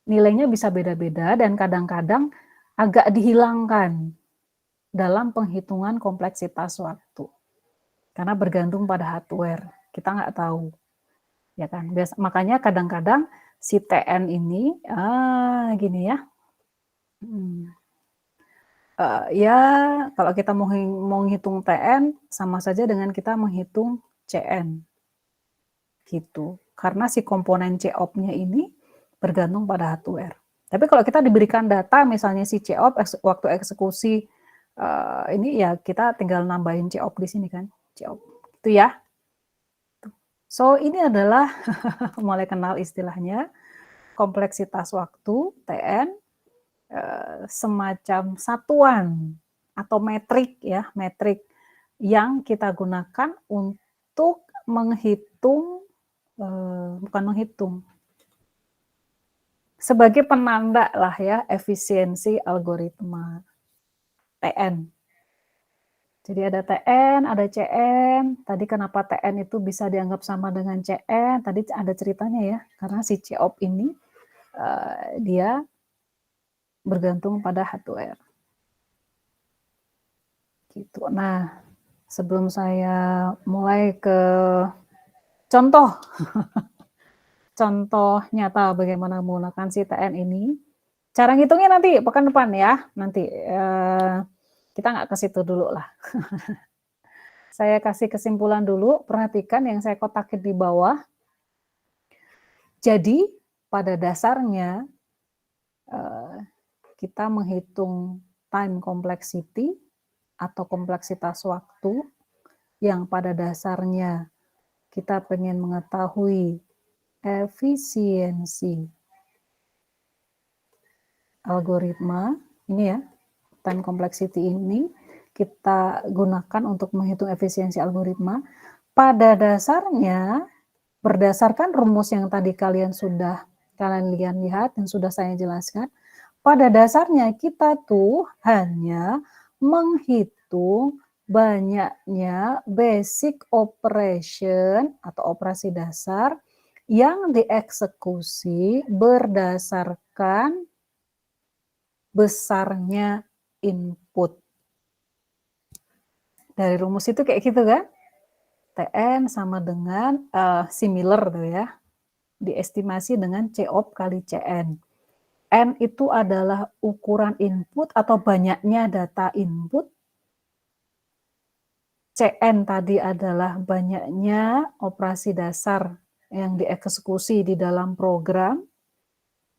nilainya bisa beda-beda dan kadang-kadang agak dihilangkan dalam penghitungan kompleksitas waktu. Karena bergantung pada hardware, kita nggak tahu. Ya kan? Makanya kadang-kadang si TN ini, gini ya, ya kalau kita mau menghitung TN, sama saja dengan kita menghitung CN. Gitu. Karena si komponen COP-nya ini bergantung pada hardware. Tapi kalau kita diberikan data, misalnya si COP, waktu eksekusi, ini ya kita tinggal nambahin COP di sini kan, COP. Itu ya. So, ini adalah mulai kenal istilahnya, kompleksitas waktu, TN, semacam satuan atau metrik ya, metrik yang kita gunakan untuk menghitung, bukan menghitung, sebagai penanda lah ya efisiensi algoritma TN Jadi ada TN, ada CN. Tadi kenapa TN itu bisa dianggap sama dengan CN? Tadi ada ceritanya ya, karena si COP ini dia bergantung pada hardware. Gitu. Nah, sebelum saya mulai ke contoh nyata bagaimana menggunakan si TN ini, cara ngitungnya nanti pekan depan ya. Nanti kita nggak ke situ dulu lah. Saya kasih kesimpulan dulu, perhatikan yang saya kotakin di bawah. Jadi, pada dasarnya kita menghitung time complexity atau kompleksitas waktu yang pada dasarnya kita pengen mengetahui efisiensi algoritma, ini ya, time complexity ini kita gunakan untuk menghitung efisiensi algoritma. Pada dasarnya, berdasarkan rumus yang tadi kalian lihat dan sudah saya jelaskan, pada dasarnya kita tuh hanya menghitung banyaknya basic operation atau operasi dasar yang dieksekusi berdasarkan besarnya input. Dari rumus itu kayak gitu kan? TN sama dengan similar tuh ya, diestimasi dengan COP kali CN. N itu adalah ukuran input atau banyaknya data input. CN tadi adalah banyaknya operasi dasar yang dieksekusi di dalam program.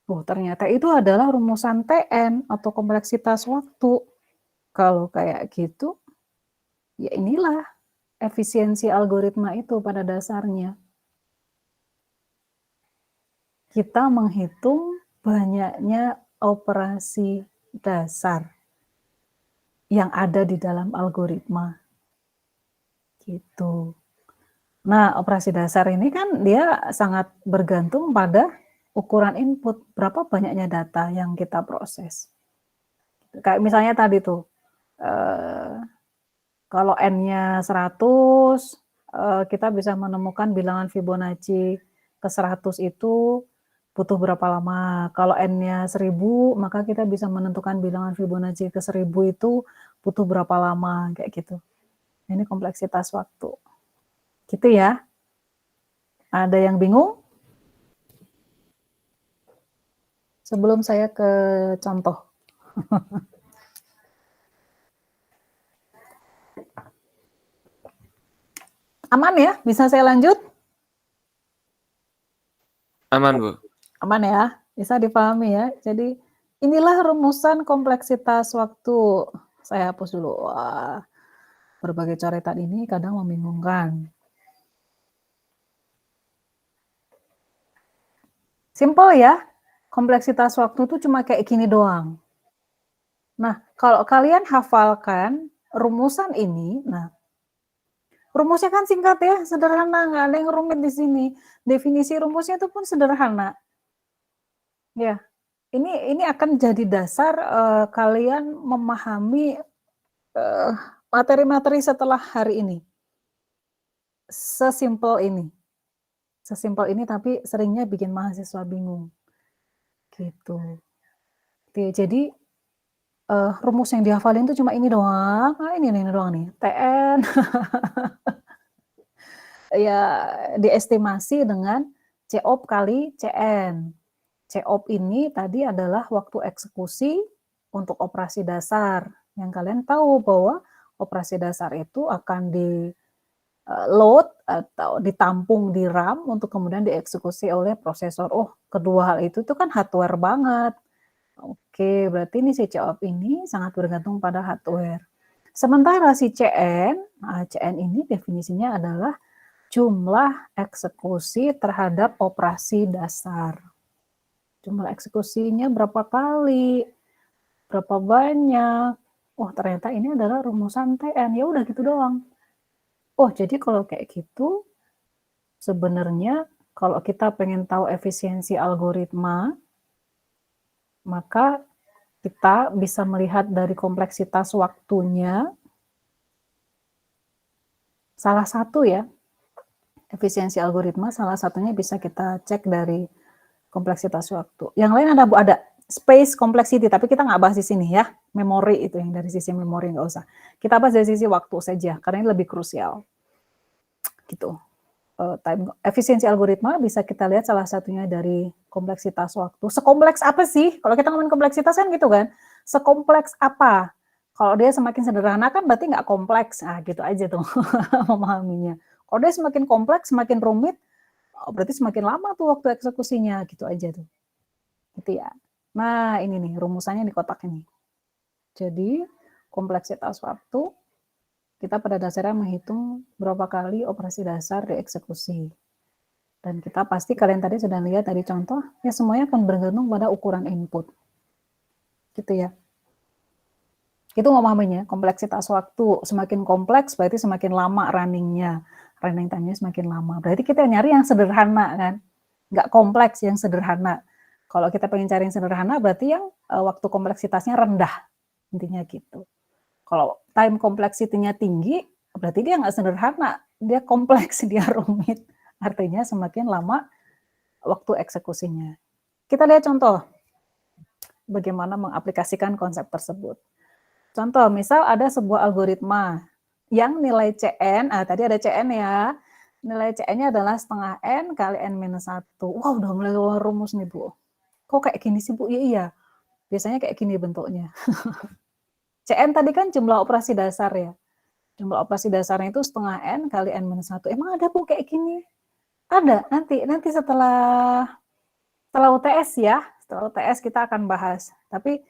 Ternyata itu adalah rumusan TN atau kompleksitas waktu. Kalau kayak gitu, ya inilah efisiensi algoritma itu pada dasarnya. Kita menghitung banyaknya operasi dasar yang ada di dalam algoritma. Gitu. Nah, operasi dasar ini kan dia sangat bergantung pada ukuran input, berapa banyaknya data yang kita proses. Kayak misalnya tadi tuh, kalau N-nya 100, kita bisa menemukan bilangan Fibonacci ke 100 itu butuh berapa lama. Kalau N-nya 1000, maka kita bisa menentukan bilangan Fibonacci ke 1000 itu butuh berapa lama, kayak gitu. Ini kompleksitas waktu. Gitu ya. Ada yang bingung? Sebelum saya ke contoh. Aman ya? Bisa saya lanjut? Aman, Bu. Aman ya? Bisa dipahami ya? Jadi inilah rumusan kompleksitas waktu. Saya hapus dulu. Wah, berbagai coretan ini kadang membingungkan. Simple ya? Kompleksitas waktu itu cuma kayak gini doang. Nah, kalau kalian hafalkan rumusan ini, nah, rumusnya kan singkat ya, sederhana, nggak ada yang rumit di sini. Definisi rumusnya itu pun sederhana. Ya, ini akan jadi dasar kalian memahami materi-materi setelah hari ini. Sesimpel ini, tapi seringnya bikin mahasiswa bingung. Gitu. Jadi rumus yang dihafalin itu cuma ini doang. Ini doang nih. TN. Ya, diestimasi dengan COP kali CN. COP ini tadi adalah waktu eksekusi untuk operasi dasar. Yang kalian tahu bahwa operasi dasar itu akan di load atau ditampung di RAM untuk kemudian dieksekusi oleh prosesor. Kedua hal itu tuh kan hardware banget. Oke, berarti ini si COP ini sangat bergantung pada hardware. Sementara si CN ini definisinya adalah jumlah eksekusi terhadap operasi dasar. Jumlah eksekusinya berapa kali, berapa banyak. Ternyata ini adalah rumusan TN. Ya udah gitu doang. Jadi kalau kayak gitu, sebenarnya kalau kita pengen tahu efisiensi algoritma, maka kita bisa melihat dari kompleksitas waktunya, Salah satu ya, efisiensi algoritma salah satunya bisa kita cek dari kompleksitas waktu. Yang lain ada Bu, ada space complexity, tapi kita nggak bahas di sini ya. Memori itu yang dari sisi memori nggak usah. Kita bahas dari sisi waktu saja, karena ini lebih krusial. Gitu. Efisiensi algoritma bisa kita lihat salah satunya dari kompleksitas waktu. Sekompleks apa sih? Kalau kita ngomongin kompleksitas kan gitu kan. Sekompleks apa? Kalau dia semakin sederhana kan berarti nggak kompleks. Nah gitu aja tuh memahaminya. Kalau dia semakin kompleks, semakin rumit, berarti semakin lama tuh waktu eksekusinya. Gitu aja tuh. Gitu ya. Nah ini nih rumusannya di kotak ini. Jadi kompleksitas waktu kita pada dasarnya menghitung berapa kali operasi dasar dieksekusi. Dan kita pasti kalian tadi sudah lihat dari contoh, ya semuanya akan bergantung pada ukuran input. Gitu ya. Itu memahaminya, kompleksitas waktu. Semakin kompleks berarti semakin lama runningnya. Running time-nya semakin lama. Berarti kita nyari yang sederhana kan. Nggak kompleks, yang sederhana. Kalau kita pengen cari yang sederhana berarti yang waktu kompleksitasnya rendah. Intinya gitu. Kalau time complexity-nya tinggi, berarti dia nggak sederhana, dia kompleks, dia rumit. Artinya semakin lama waktu eksekusinya. Kita lihat contoh bagaimana mengaplikasikan konsep tersebut. Contoh, misal ada sebuah algoritma yang nilai CN, tadi ada CN ya, nilai CN-nya adalah setengah N kali N minus 1. Wow, udah mulai keluar rumus nih Bu. Kok kayak gini sih Bu? Iya, biasanya kayak gini bentuknya. CN tadi kan jumlah operasi dasar ya. Jumlah operasi dasarnya itu setengah N kali N minus 1. Emang ada Bu kayak gini? Ada, nanti setelah UTS ya. Setelah UTS kita akan bahas. Tapi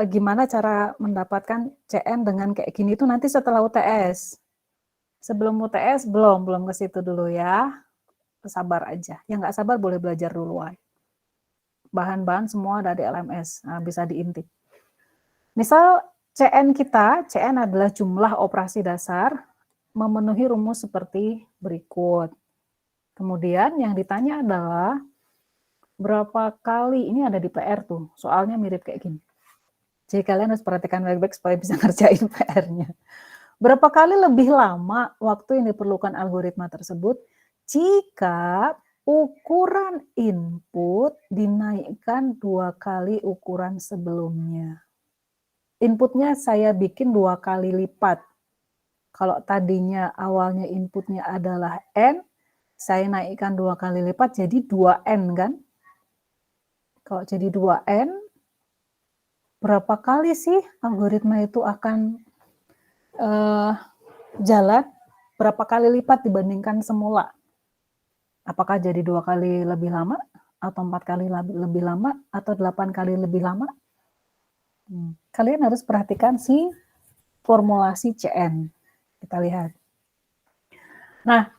gimana cara mendapatkan CN dengan kayak gini itu nanti setelah UTS. Sebelum UTS belum ke situ dulu ya. Sabar aja. Yang nggak sabar boleh belajar duluan. Bahan-bahan semua ada di LMS, bisa diintip. Misal CN adalah jumlah operasi dasar memenuhi rumus seperti berikut. Kemudian yang ditanya adalah berapa kali, ini ada di PR tuh, soalnya mirip kayak gini. Jadi kalian harus perhatikan baik-baik supaya bisa ngerjain PR-nya. Berapa kali lebih lama waktu yang diperlukan algoritma tersebut jika ukuran input dinaikkan 2 kali ukuran sebelumnya. Inputnya saya bikin 2 kali lipat. Kalau tadinya awalnya inputnya adalah N, saya naikkan 2 kali lipat jadi 2N kan? Kalau jadi 2N, berapa kali sih algoritma itu akan jalan? Berapa kali lipat dibandingkan semula? Apakah jadi 2 kali lebih lama? Atau 4 kali lebih lama? Atau 8 kali lebih lama? Kalian harus perhatikan si formulasi CN. Kita lihat. Nah,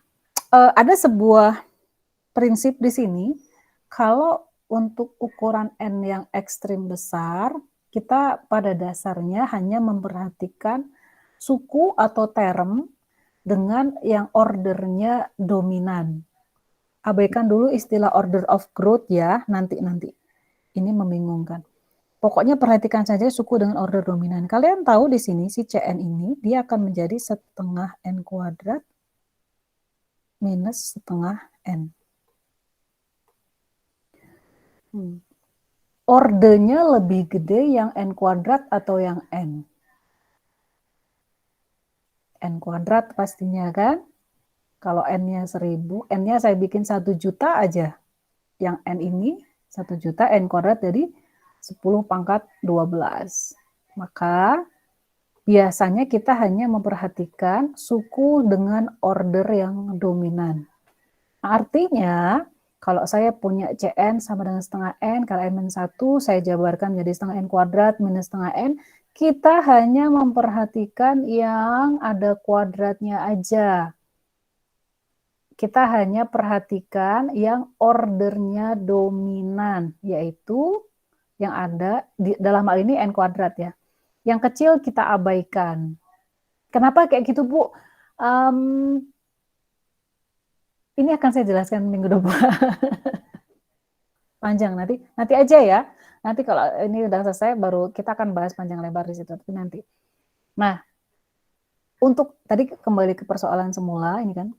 ada sebuah prinsip di sini, kalau untuk ukuran N yang ekstrim besar, kita pada dasarnya hanya memperhatikan suku atau term dengan yang ordernya dominan. Abaikan dulu istilah order of growth ya, nanti. Ini membingungkan. Pokoknya perhatikan saja suku dengan order dominan. Kalian tahu di sini si CN ini dia akan menjadi setengah N kuadrat minus setengah N. Ordernya lebih gede yang N kuadrat atau yang N? N kuadrat pastinya kan? Kalau N-nya 1000, N-nya saya bikin 1 juta aja. Yang N ini 1 juta, N kuadrat jadi 10 pangkat 12. Maka biasanya kita hanya memperhatikan suku dengan order yang dominan. Artinya, kalau saya punya CN sama dengan setengah N kali N minus 1, saya jabarkan menjadi setengah N kuadrat minus setengah N, kita hanya memperhatikan yang ada kuadratnya aja. Kita hanya perhatikan yang ordernya dominan, yaitu yang ada di dalam hal ini N kuadrat ya. Yang kecil kita abaikan. Kenapa kayak gitu Bu? Ini akan saya jelaskan minggu depan. Panjang nanti aja ya. Nanti kalau ini udah selesai baru kita akan bahas panjang lebar di situ. Tapi nanti. Nah, untuk tadi kembali ke persoalan semula ini kan,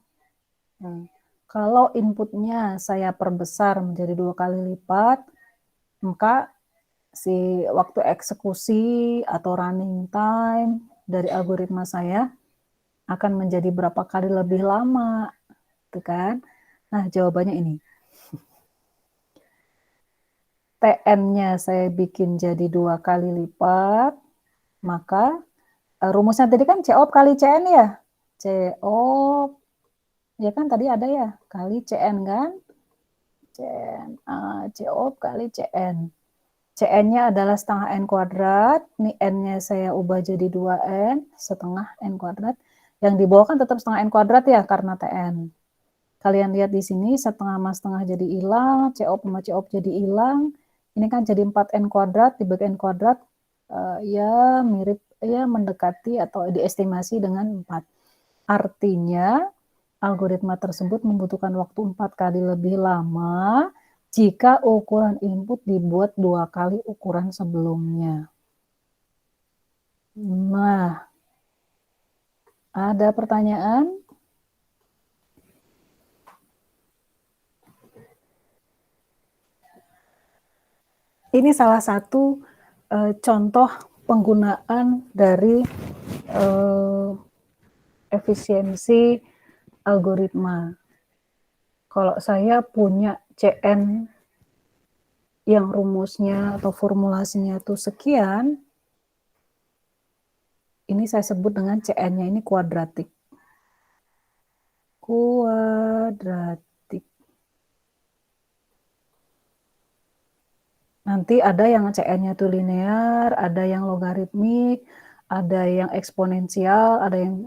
kalau inputnya saya perbesar menjadi 2 kali lipat, maka si waktu eksekusi atau running time dari algoritma saya akan menjadi berapa kali lebih lama, gitu kan. Nah, jawabannya ini. TN-nya saya bikin jadi 2 kali lipat, maka rumusnya tadi kan COP kali CN ya. COP, ya kan tadi ada ya, kali CN kan. CN, COP kali CN. CN-nya adalah setengah N kuadrat, ini N-nya saya ubah jadi 2N, setengah N kuadrat. Yang di bawah kan tetap setengah N kuadrat ya, karena TN. Kalian lihat di sini, setengah sama setengah jadi hilang, COP sama COP jadi hilang. Ini kan jadi 4N kuadrat, dibagi N kuadrat, ya mirip, ya mendekati atau diestimasi dengan 4. Artinya, algoritma tersebut membutuhkan waktu 4 kali lebih lama jika ukuran input dibuat 2 kali ukuran sebelumnya. Nah, ada pertanyaan? Ini salah satu contoh penggunaan dari efisiensi algoritma. Kalau saya punya CN yang rumusnya atau formulasinya itu sekian, ini saya sebut dengan CN-nya ini kuadratik. Kuadratik. Nanti ada yang CN-nya itu linear, ada yang logaritmik, ada yang eksponensial, ada yang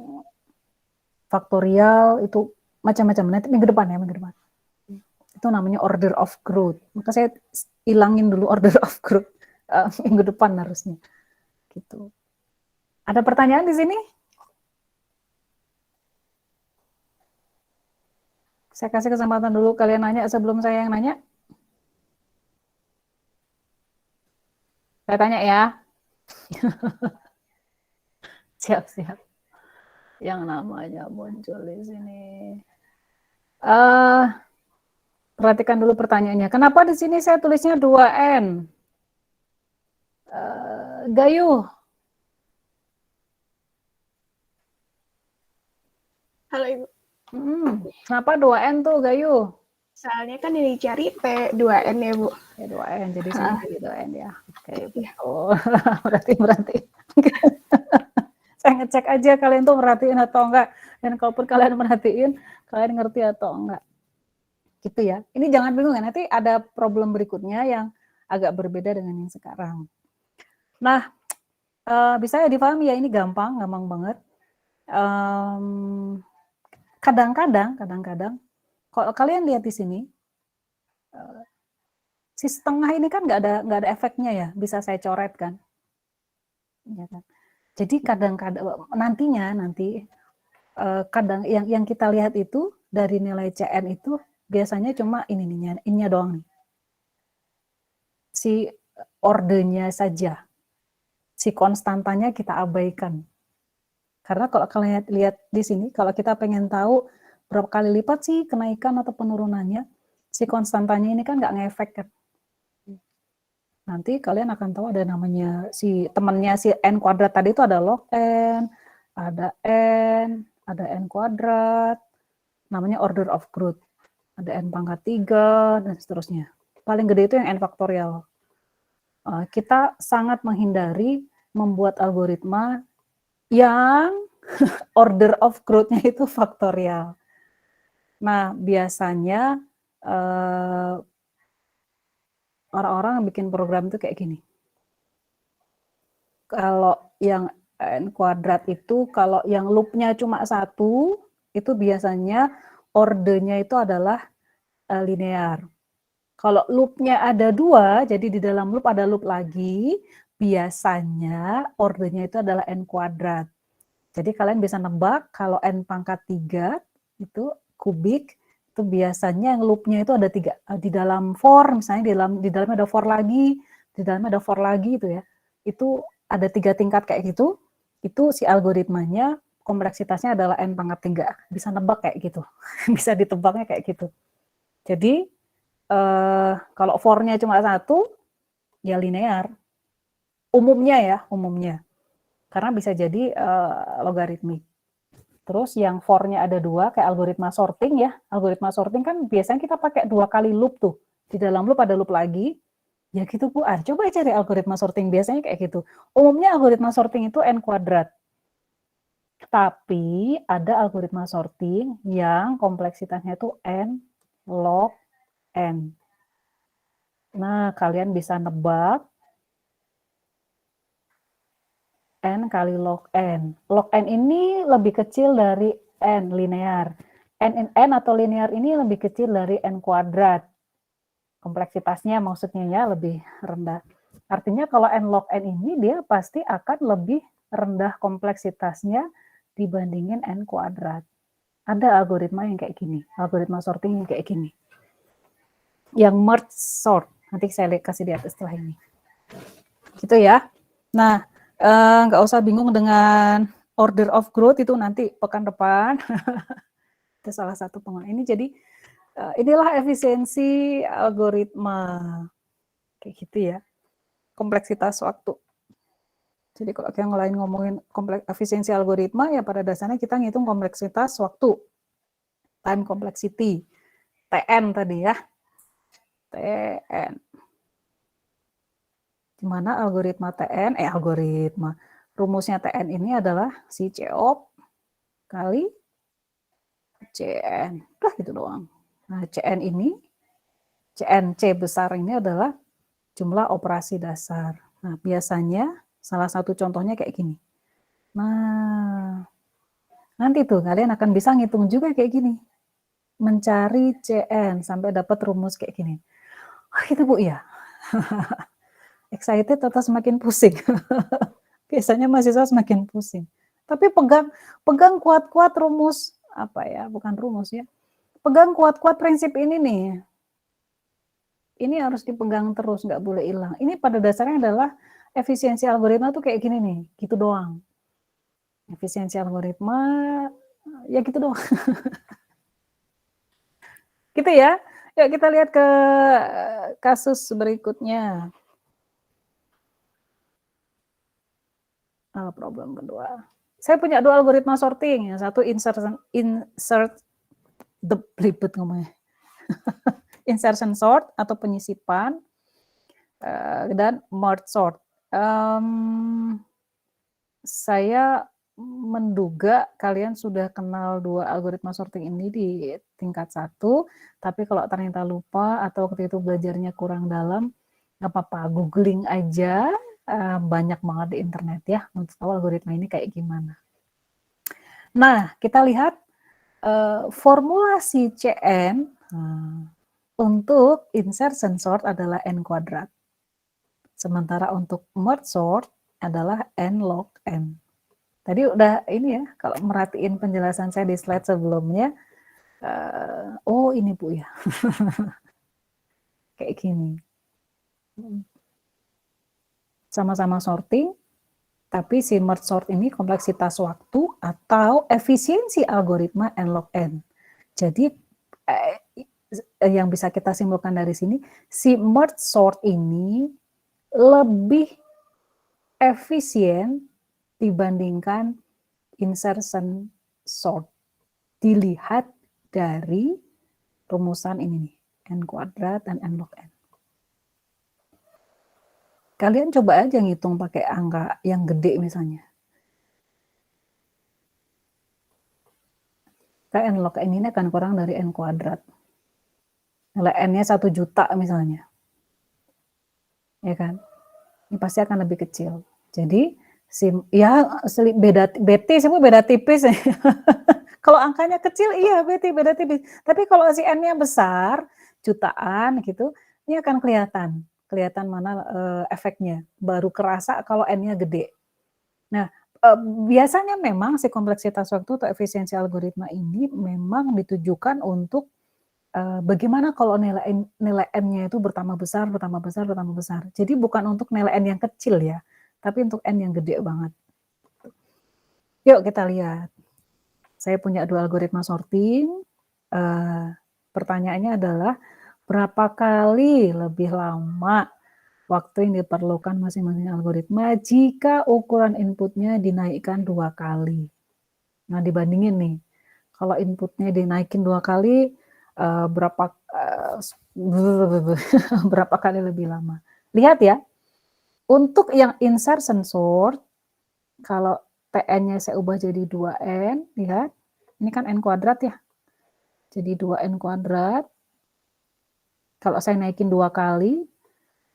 faktorial, itu macam-macam. Nanti minggu depan ya, minggu depan. Itu namanya order of growth. Maka saya hilangin dulu order of growth minggu depan harusnya. Gitu. Ada pertanyaan di sini? Saya kasih kesempatan dulu kalian nanya sebelum saya yang nanya. Saya tanya ya. Siap-siap. Yang namanya muncul di sini. Perhatikan dulu pertanyaannya. Kenapa di sini saya tulisnya 2N? Gayu. Halo Ibu. Kenapa 2N tuh, Gayu? Soalnya kan yang dicari T2N ya, Bu. T2N, jadi sini jadi 2N ya. Oke. Iya. Oh, berarti. Saya ngecek aja kalian tuh merhatiin atau enggak. Dan kalaupun kalian merhatiin, kalian ngerti atau enggak. Gitu ya. Ini jangan bingung ya, nanti ada problem berikutnya yang agak berbeda dengan yang sekarang. Nah, bisa ya dipahami ya, ini gampang banget. Kadang-kadang, kalau kalian lihat di sini, si setengah ini kan nggak ada efeknya ya, bisa saya coret kan. Ya kan? Jadi kadang-kadang nanti kadang yang kita lihat itu dari nilai CN itu biasanya cuma ininya doang nih. Si ordernya saja. Si konstantanya kita abaikan. Karena kalau kalian lihat di sini, kalau kita pengen tahu berapa kali lipat sih kenaikan atau penurunannya, si konstantanya ini kan nggak ngefek kan. Nanti kalian akan tahu ada namanya si temannya si N kuadrat tadi itu ada log N, ada N kuadrat, namanya order of growth. Ada N pangkat 3, dan seterusnya. Paling gede itu yang N faktorial. Kita sangat menghindari membuat algoritma yang order of growth-nya itu faktorial. Nah, biasanya orang-orang bikin program itu kayak gini. Kalau yang N kuadrat itu, kalau yang loop-nya cuma 1, itu biasanya ordernya itu adalah linear. Kalau loop-nya ada 2, jadi di dalam loop ada loop lagi, biasanya ordernya itu adalah N kuadrat. Jadi kalian bisa nebak kalau N pangkat 3 itu kubik, itu biasanya yang loop-nya itu ada 3. Di dalam for, misalnya di dalamnya ada for lagi, di dalamnya ada for lagi itu ya. Itu ada 3 tingkat kayak gitu, itu si algoritmanya kompleksitasnya adalah n pangkat 3. Bisa nebak kayak gitu. Bisa ditebaknya kayak gitu. Jadi, kalau for-nya cuma 1, ya linear. Umumnya. Karena bisa jadi logaritmik. Terus yang for-nya ada 2, kayak algoritma sorting ya. Algoritma sorting kan biasanya kita pakai 2 kali loop tuh. Di dalam loop ada loop lagi. Ya gitu Bu, coba cari algoritma sorting, biasanya kayak gitu. Umumnya algoritma sorting itu n kuadrat. Tapi ada algoritma sorting yang kompleksitasnya itu n log n. Nah, kalian bisa nebak n kali log n. Log n ini lebih kecil dari n linear. N atau linear ini lebih kecil dari n kuadrat. Kompleksitasnya maksudnya ya lebih rendah. Artinya kalau n log n ini dia pasti akan lebih rendah kompleksitasnya dibandingin n kuadrat. Ada algoritma yang kayak gini, algoritma sorting yang kayak gini. Yang merge sort, nanti saya kasih lihat setelah ini. Gitu ya. Nah, nggak usah bingung dengan order of growth, itu nanti pekan depan. Itu salah satu pengen. Ini jadi inilah efisiensi algoritma. Kayak gitu ya. Kompleksitas waktu. Jadi kalau yang lain ngomongin efisiensi algoritma, ya pada dasarnya kita ngitung kompleksitas waktu. Time complexity. TN tadi ya. TN. Di mana algoritma TN, rumusnya TN ini adalah si COP kali CN. Udah gitu doang. Nah, CN ini, CNC besar ini adalah jumlah operasi dasar. Nah, biasanya salah satu contohnya kayak gini. Nah, nanti tuh kalian akan bisa ngitung juga kayak gini. Mencari CN sampai dapat rumus kayak gini. Wah, itu Bu ya. Excited atau semakin pusing? Biasanya mahasiswa semakin pusing. Tapi pegang kuat-kuat rumus, bukan rumus ya. Pegang kuat-kuat prinsip ini nih. Ini harus dipegang terus, nggak boleh hilang. Ini pada dasarnya adalah efisiensi algoritma tuh kayak gini nih, gitu doang. Efisiensi algoritma, ya gitu doang. Gitu ya. Yuk kita lihat ke kasus berikutnya. Problem kedua. Saya punya 2 algoritma sorting. Yang satu ribet ngomongnya. Insertion sort atau penyisipan, dan merge sort. Saya menduga kalian sudah kenal 2 algoritma sorting ini di tingkat 1, tapi kalau ternyata lupa atau waktu itu belajarnya kurang dalam, nggak apa-apa, googling aja, banyak banget di internet ya, untuk tahu algoritma ini kayak gimana. Nah, kita lihat formulasi CN untuk insertion sort adalah n kuadrat. Sementara untuk merge sort adalah n log n. Tadi udah ini ya, kalau merhatiin penjelasan saya di slide sebelumnya, oh ini Bu ya. Kayak gini. Sama-sama sorting, tapi si merge sort ini kompleksitas waktu atau efisiensi algoritma n log n. Jadi yang bisa kita simpulkan dari sini, si merge sort ini lebih efisien dibandingkan insertion sort. Dilihat dari rumusan ini nih, n kuadrat dan n log n. Kalian coba aja ngitung pakai angka yang gede misalnya. Kayak n log n ini akan kurang dari n kuadrat. Nilai n-nya 1 juta misalnya. Ya kan? Ini pasti akan lebih kecil. Jadi, beda tipis. Kalau angkanya kecil, iya beda tipis. Tapi kalau si n-nya besar, jutaan gitu, ini akan kelihatan mana efeknya. Baru kerasa kalau n-nya gede. Nah, biasanya memang si kompleksitas waktu atau efisiensi algoritma ini memang ditujukan untuk bagaimana kalau nilai n-nya itu bertambah besar. Jadi bukan untuk nilai n yang kecil ya, tapi untuk n yang gede banget. Yuk kita lihat. Saya punya 2 algoritma sorting. Pertanyaannya adalah berapa kali lebih lama waktu yang diperlukan masing-masing algoritma jika ukuran inputnya dinaikkan 2 kali. Nah, dibandingin nih, kalau inputnya dinaikin 2 kali, berapa berapa kali lebih lama. Lihat ya, untuk yang insertion sort, kalau Tn-nya saya ubah jadi 2n, lihat, ini kan n kuadrat ya, jadi 2n kuadrat. Kalau saya naikin 2 kali,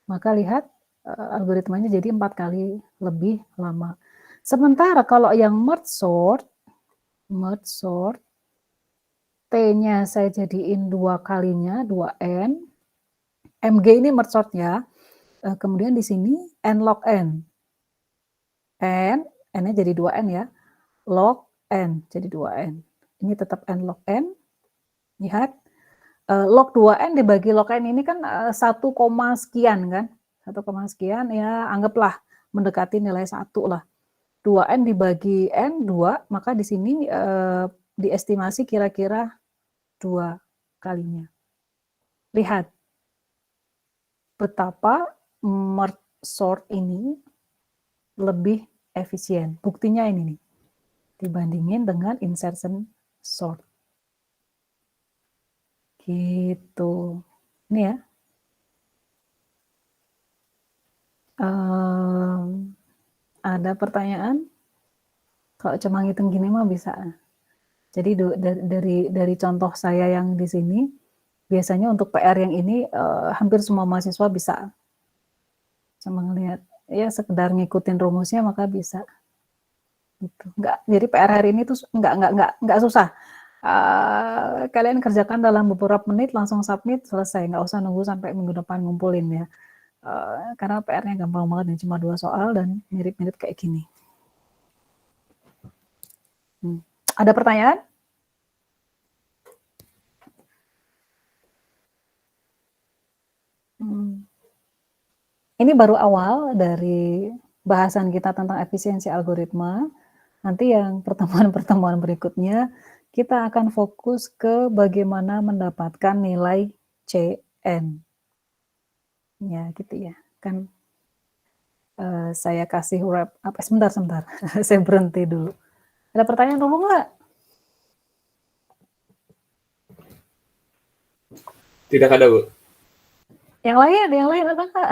maka lihat algoritmanya jadi 4 kali lebih lama. Sementara kalau yang merge sort, T-nya saya jadiin 2 kalinya, 2n. MG ini merge sort ya. Kemudian di sini n log n. N-nya jadi 2n ya. Log n jadi 2n. Ini tetap n log n. Lihat. Log 2n dibagi log n ini kan 1, sekian kan. 1, sekian ya anggaplah mendekati nilai 1 lah. 2n dibagi n 2, maka di sini diestimasi kira-kira 2 kalinya. Lihat betapa merge sort ini lebih efisien. Buktinya ini nih, dibandingin dengan insertion sort. Gitu. Ini ya. Ada pertanyaan? Kalau cuma ngitung gini mah bisa. Jadi dari contoh saya yang di sini, biasanya untuk PR yang ini hampir semua mahasiswa bisa. Cuma ngelihat, ya sekedar ngikutin rumusnya maka bisa. Gitu. Jadi PR hari ini tuh nggak susah. Kalian kerjakan dalam beberapa menit, langsung submit, selesai. Nggak usah nunggu sampai minggu depan ngumpulin ya. Karena PR-nya gampang banget nih, cuma 2 soal dan mirip-mirip kayak gini. Ada pertanyaan? Ini baru awal dari bahasan kita tentang efisiensi algoritma. Nanti yang pertemuan-pertemuan berikutnya kita akan fokus ke bagaimana mendapatkan nilai CN. Ya, gitu ya. Kan saya kasih wrap up. Sebentar. Saya berhenti dulu. Ada pertanyaan dulu nggak? Tidak ada, Bu. Yang lain ada nggak?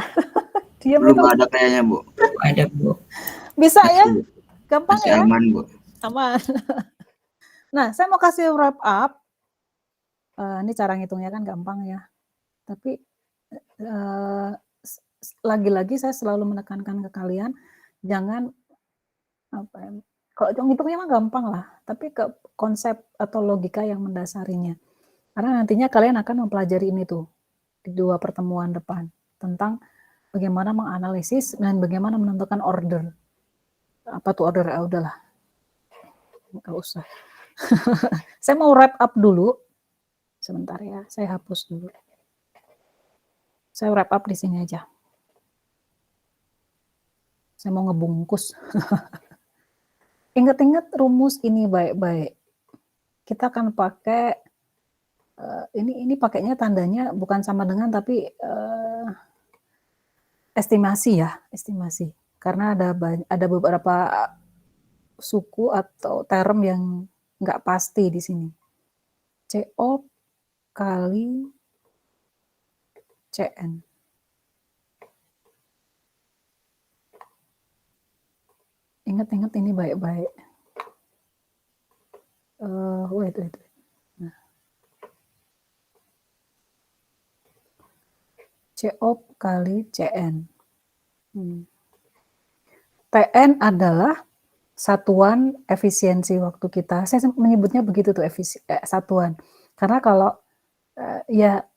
Belum ada kayaknya, Bu. Ada, Bu. Bisa ya? Gampang Masih ya? aman, Bu. Aman. Nah, saya mau kasih wrap up. Ini cara ngitungnya kan gampang ya. Tapi lagi-lagi saya selalu menekankan ke kalian, jangan kalau ngitungnya mah gampang lah, tapi ke konsep atau logika yang mendasarinya. Karena nantinya kalian akan mempelajari ini tuh di 2 pertemuan depan tentang bagaimana menganalisis dan bagaimana menentukan order. Apa tuh order? Udahlah, nggak usah. Saya mau wrap up dulu. Sebentar ya, saya hapus dulu. Saya wrap up di sini aja. Saya mau ngebungkus. Ingat-ingat rumus ini baik-baik. Kita akan pakai ini pakainya tandanya bukan sama dengan tapi estimasi ya, estimasi. Karena ada beberapa suku atau term yang nggak pasti di sini. CO kali CN. Ingat-ingat ini baik-baik. Wait. Nah. CO kali CN. TN adalah satuan efisiensi waktu kita. Saya menyebutnya begitu tuh, satuan. Karena kalau ya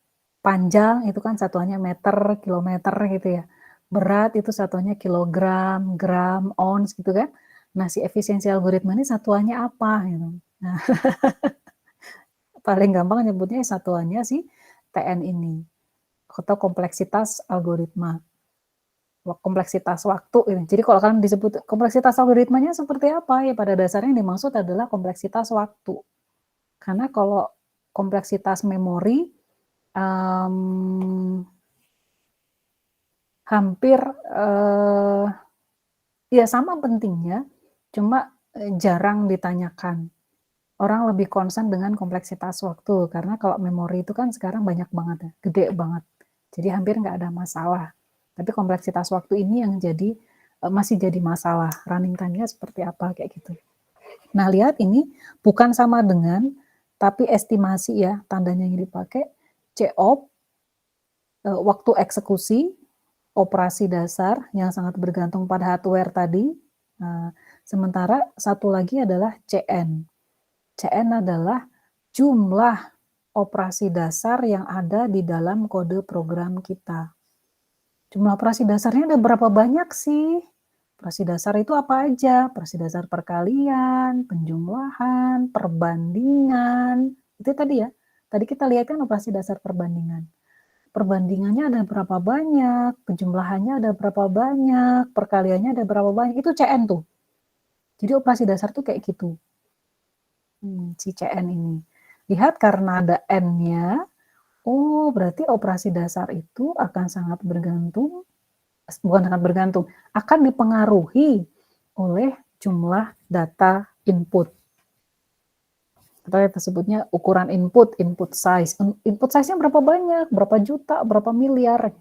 panjang itu kan satuannya meter, kilometer gitu ya. Berat itu satuannya kilogram, gram, ons gitu kan. Nah, si efisiensi algoritma ini satuannya apa gitu. Nah, paling gampang nyebutnya satuannya si TN ini atau kompleksitas algoritma. kompleksitas waktu. Jadi kalau kalian disebut kompleksitas algoritmanya seperti apa? Ya pada dasarnya yang dimaksud adalah kompleksitas waktu. Karena kalau kompleksitas memori hampir ya sama pentingnya, cuma jarang ditanyakan. Orang lebih concern dengan kompleksitas waktu, karena kalau memori itu kan sekarang banyak banget ya, gede banget. Jadi hampir nggak ada masalah. Tapi kompleksitas waktu ini yang jadi masih jadi masalah. Running time-nya seperti apa kayak gitu. Nah, lihat ini bukan sama dengan, tapi estimasi ya, tandanya yang dipakai COP, waktu eksekusi, operasi dasar yang sangat bergantung pada hardware tadi. Nah, sementara satu lagi adalah CN. CN adalah jumlah operasi dasar yang ada di dalam kode program kita. Jumlah operasi dasarnya ada berapa banyak sih? Operasi dasar itu apa aja? Operasi dasar perkalian, penjumlahan, perbandingan. Itu tadi ya. Tadi kita lihat kan operasi dasar perbandingan. Perbandingannya ada berapa banyak, penjumlahannya ada berapa banyak, perkaliannya ada berapa banyak. Itu CN tuh. Jadi operasi dasar tuh kayak gitu. Si CN ini. Lihat karena ada N-nya, oh berarti operasi dasar itu akan sangat bergantung, bukan sangat bergantung, akan dipengaruhi oleh jumlah data input. Atau kita sebutnya ukuran input size. Input size-nya berapa banyak, berapa juta, berapa miliar,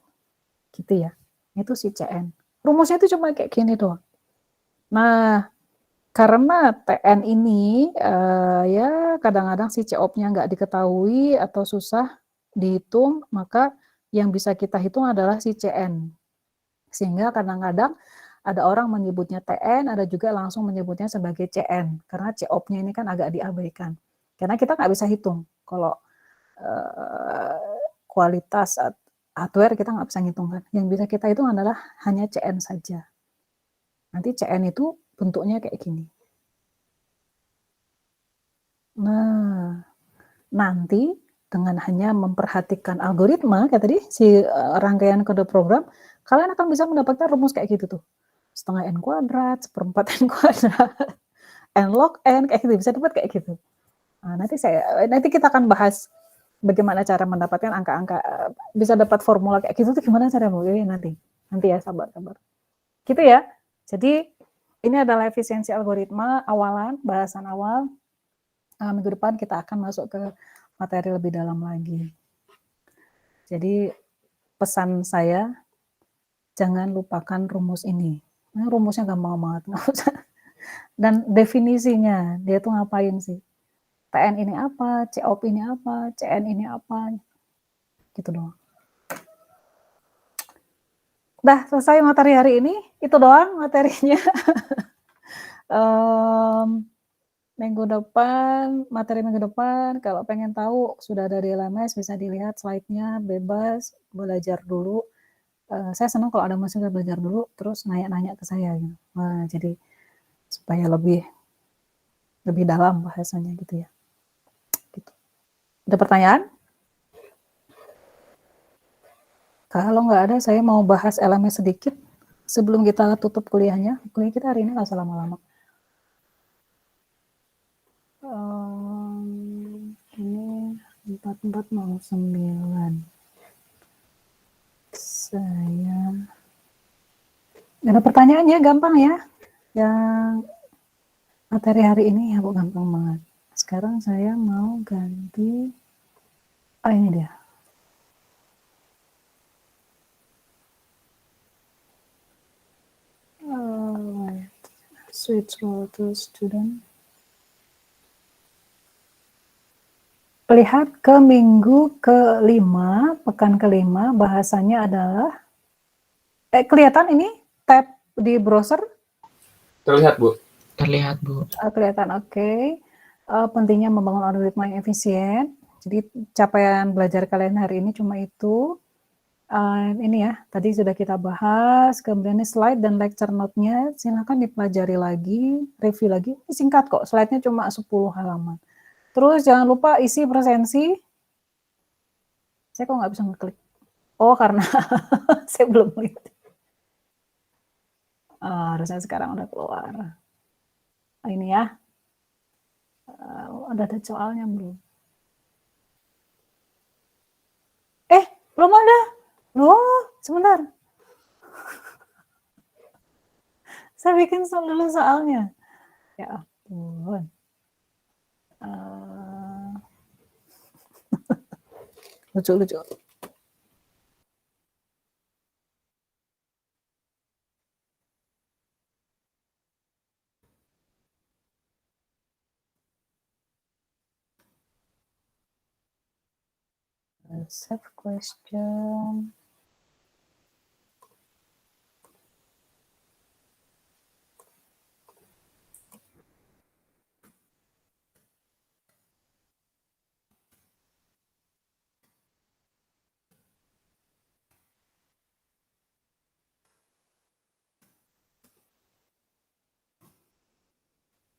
gitu ya. Itu si CN. Rumusnya itu cuma kayak gini doang. Nah, karena TN ini ya kadang-kadang si COP-nya nggak diketahui atau susah dihitung, maka yang bisa kita hitung adalah si CN. Sehingga kadang-kadang ada orang menyebutnya TN, ada juga langsung menyebutnya sebagai CN, karena COP-nya ini kan agak diabaikan. Karena kita nggak bisa hitung. Kalau kualitas hardware kita nggak bisa hitung kan. Yang bisa kita hitung adalah hanya CN saja. Nanti CN itu bentuknya kayak gini. Nah, nanti dengan hanya memperhatikan algoritma, kayak tadi, si rangkaian kode program, kalian akan bisa mendapatkan rumus kayak gitu tuh. Setengah N kuadrat, seperempat N kuadrat, N log N, kayak gitu, bisa dapat kayak gitu. Nah, nanti kita akan bahas bagaimana cara mendapatkan angka-angka, bisa dapat formula kayak gitu tuh gimana cara nanti ya, sabar. Gitu ya. Jadi ini adalah efisiensi algoritma awalan, bahasan awal. Minggu depan kita akan masuk ke materi lebih dalam lagi. Jadi pesan saya, jangan lupakan rumus ini. Nah, rumusnya gampang banget. Dan definisinya, dia tuh ngapain sih? TN ini apa, COP ini apa, CN ini apa, gitu doang. Udah selesai materi hari ini, itu doang materinya. Materi minggu depan, kalau pengen tahu sudah ada di LMS, bisa dilihat slide-nya, bebas, belajar dulu. Saya senang kalau ada mahasiswa belajar dulu, terus nanya-nanya ke saya. Gitu. Nah, jadi supaya lebih dalam bahasanya gitu ya. Gitu. Ada pertanyaan? Kalau nggak ada, saya mau bahas LMS sedikit sebelum kita tutup kuliahnya. Kuliah kita hari ini nggak usah lama-lama. Ini 4409. Saya ada pertanyaannya, gampang ya. Yang materi hari ini ya Bu, gampang banget. Sekarang saya mau ganti. Ini dia. Switch to student. Lihat ke minggu ke-5, pekan ke-5, bahasanya adalah, kelihatan ini tab di browser? Terlihat, Bu. Terlihat, Bu. Kelihatan, oke. Pentingnya membangun algoritma yang efisien. Jadi capaian belajar kalian hari ini cuma itu. Ini ya, tadi sudah kita bahas, kemudian ini slide dan lecture note-nya, silakan dipelajari lagi, review lagi. Ini singkat kok, slide-nya cuma 10 halaman. Terus jangan lupa isi presensi. Saya kok nggak bisa ngeklik. Oh, karena saya belum lihat. Harusnya sekarang udah keluar. Ini ya. Ada soalnya belum? Belum ada. Loh, sebentar. Saya bikin dulu soalnya. Ya ampun. Lucu-lucu. Save question.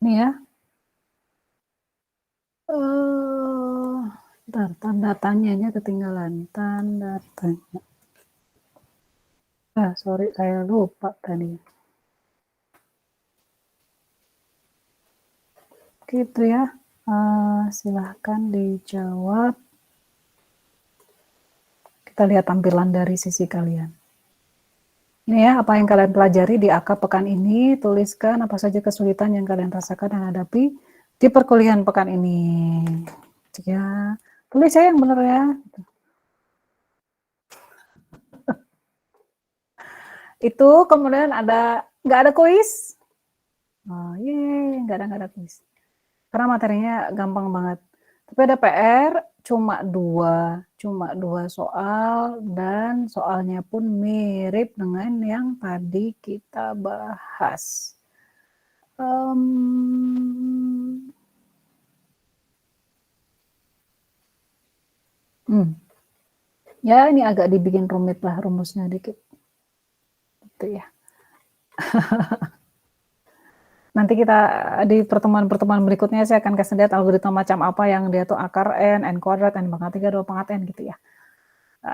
Ini ya. Bentar, tanda tanyanya ketinggalan. Tanda tanya. Sorry, saya lupa tadi. Gitu ya. Silahkan dijawab. Kita lihat tampilan dari sisi kalian. Ini ya, apa yang kalian pelajari di AK pekan ini, tuliskan apa saja kesulitan yang kalian rasakan dan hadapi di perkuliahan pekan ini. Ya, tulis saya yang benar ya. Itu kemudian nggak ada kuis. Nggak ada kuis. Karena materinya gampang banget. Tapi ada PR, cuma dua soal, dan soalnya pun mirip dengan yang tadi kita bahas. Ya, ini agak dibikin rumit lah rumusnya dikit. Gitu ya. Nanti kita di pertemuan-pertemuan berikutnya saya akan kasih lihat algoritma macam apa yang dia tuh akar N kuadrat, N pangkat 3, 2 pangkat N gitu ya.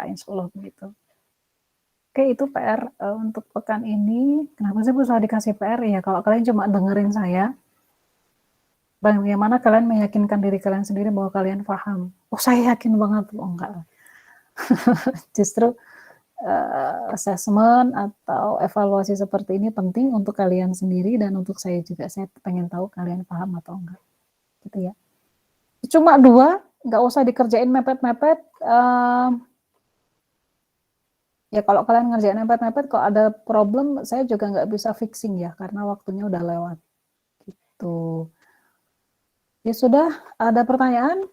Insya Allah begitu. Oke, itu PR untuk pekan ini. Kenapa sih susah dikasih PR? Ya kalau kalian cuma dengerin saya, bagaimana kalian meyakinkan diri kalian sendiri bahwa kalian paham? Oh, saya yakin banget. Oh, enggak. Justru assessment atau evaluasi seperti ini penting untuk kalian sendiri dan untuk saya juga. Saya pengen tahu kalian paham atau enggak. Gitu ya. Cuma 2, nggak usah dikerjain mepet-mepet. Ya kalau kalian ngerjain mepet-mepet, kalau ada problem, saya juga nggak bisa fixing ya, karena waktunya udah lewat. Gitu. Ya sudah, ada pertanyaan?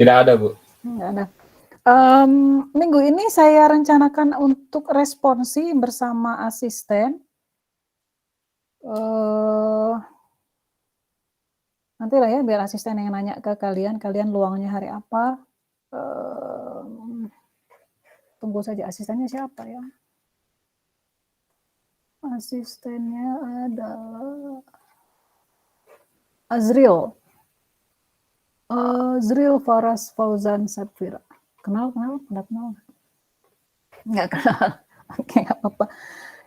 Tidak ada, Bu. Nggak ada. Minggu ini saya rencanakan untuk responsi bersama asisten. Nanti lah ya, biar asisten yang nanya ke kalian luangnya hari apa. Tunggu saja, asistennya siapa ya? Asistennya adalah Azril Faras Fauzan Sapira. Kenal? Nggak kenal? Nggak kenal. Oke, nggak apa-apa.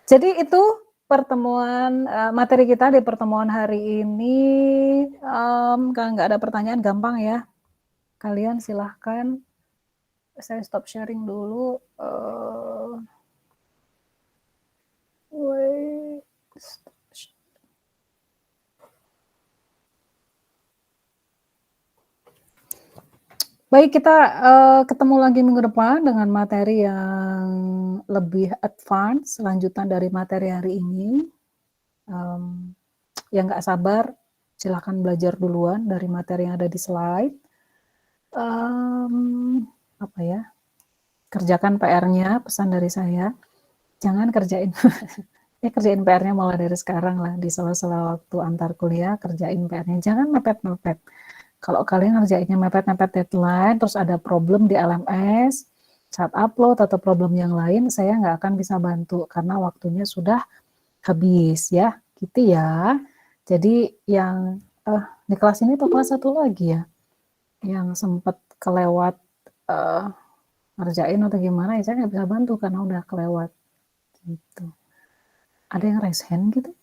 Jadi itu pertemuan materi kita di pertemuan hari ini. Kalau nggak ada pertanyaan, gampang ya. Kalian silahkan. Saya stop sharing dulu. Baik, kita ketemu lagi minggu depan dengan materi yang lebih advance, lanjutan dari materi hari ini. Yang nggak sabar, silahkan belajar duluan dari materi yang ada di slide. Apa ya? Kerjakan PR-nya, pesan dari saya. Jangan kerjain kerjain PR-nya mulai dari sekarang lah, di sela-sela waktu antar kuliah, kerjain PR-nya. Jangan mepet-mepet. Kalau kalian ngerjainnya mepet-mepet deadline, terus ada problem di LMS, saat upload atau problem yang lain, saya nggak akan bisa bantu karena waktunya sudah habis ya, gitu ya. Jadi yang di kelas ini tuh kelas 1 lagi ya, yang sempat kelewat ngerjain atau gimana, ya saya nggak bisa bantu karena udah kelewat gitu. Ada yang raise hand gitu?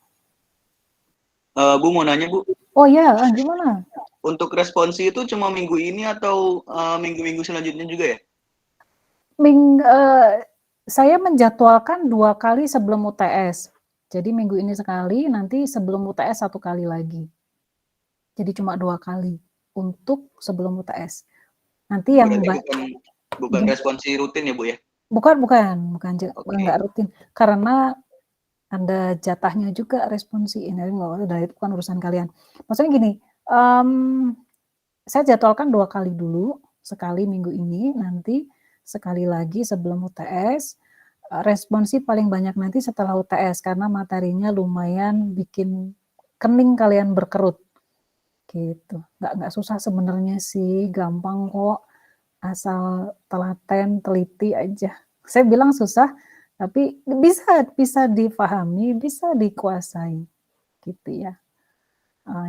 Bu mau nanya Bu, Oh ya, gimana? untuk responsi itu cuma minggu ini atau minggu-minggu selanjutnya juga ya? Saya menjadwalkan 2 kali sebelum UTS. Jadi minggu ini sekali, nanti sebelum UTS 1 kali lagi. Jadi cuma 2 kali untuk sebelum UTS. Nanti yang Berarti bukan responsi rutin ya Bu ya? bukan Oke. nggak rutin karena ada jatahnya juga responsi ini, udah itu bukan urusan kalian. Maksudnya gini, saya jadwalkan 2 kali dulu, sekali minggu ini, nanti sekali lagi sebelum UTS. Responsi paling banyak nanti setelah UTS karena materinya lumayan bikin kening kalian berkerut gitu. Nggak susah sebenarnya sih, gampang kok, asal telaten, teliti aja. Saya bilang susah, tapi bisa dipahami, bisa dikuasai gitu ya.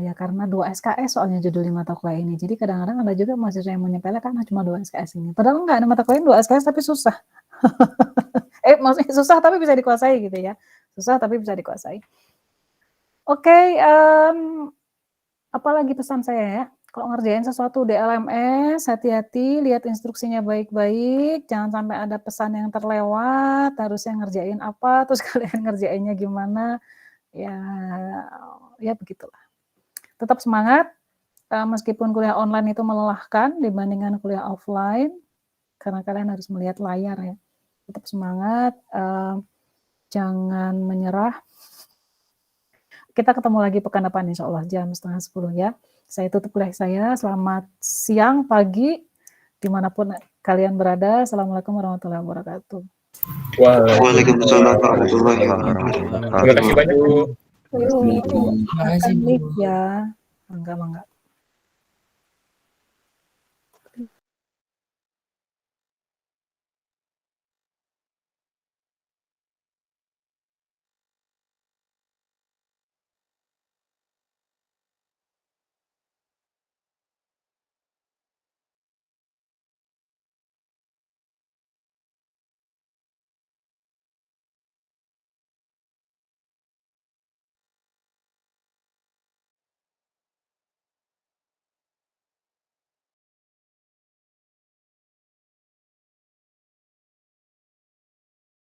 Ya karena 2 SKS soalnya judul 5 mata kuliah ini. Jadi kadang-kadang ada juga mahasiswa yang menyepelekan cuma 2 SKS ini. Padahal enggak, ada mata kuliah 2 SKS tapi susah. Maksudnya susah tapi bisa dikuasai gitu ya. Susah tapi bisa dikuasai. Oke, apalagi pesan saya ya. Kalau ngerjain sesuatu di LMS, hati-hati, lihat instruksinya baik-baik, jangan sampai ada pesan yang terlewat, harusnya ngerjain apa, terus kalian ngerjainnya gimana, ya begitulah. Tetap semangat, meskipun kuliah online itu melelahkan dibandingkan kuliah offline, karena kalian harus melihat layar ya. Tetap semangat, jangan menyerah. Kita ketemu lagi pekan depan insya Allah jam 9:30 ya. Saya tutup kuliah saya. Selamat siang, pagi, dimanapun kalian berada. Assalamualaikum warahmatullahi wabarakatuh. Waalaikumsalam warahmatullahi wabarakatuh. Terima kasih banyak Bu. Makan lift ya. Enggak.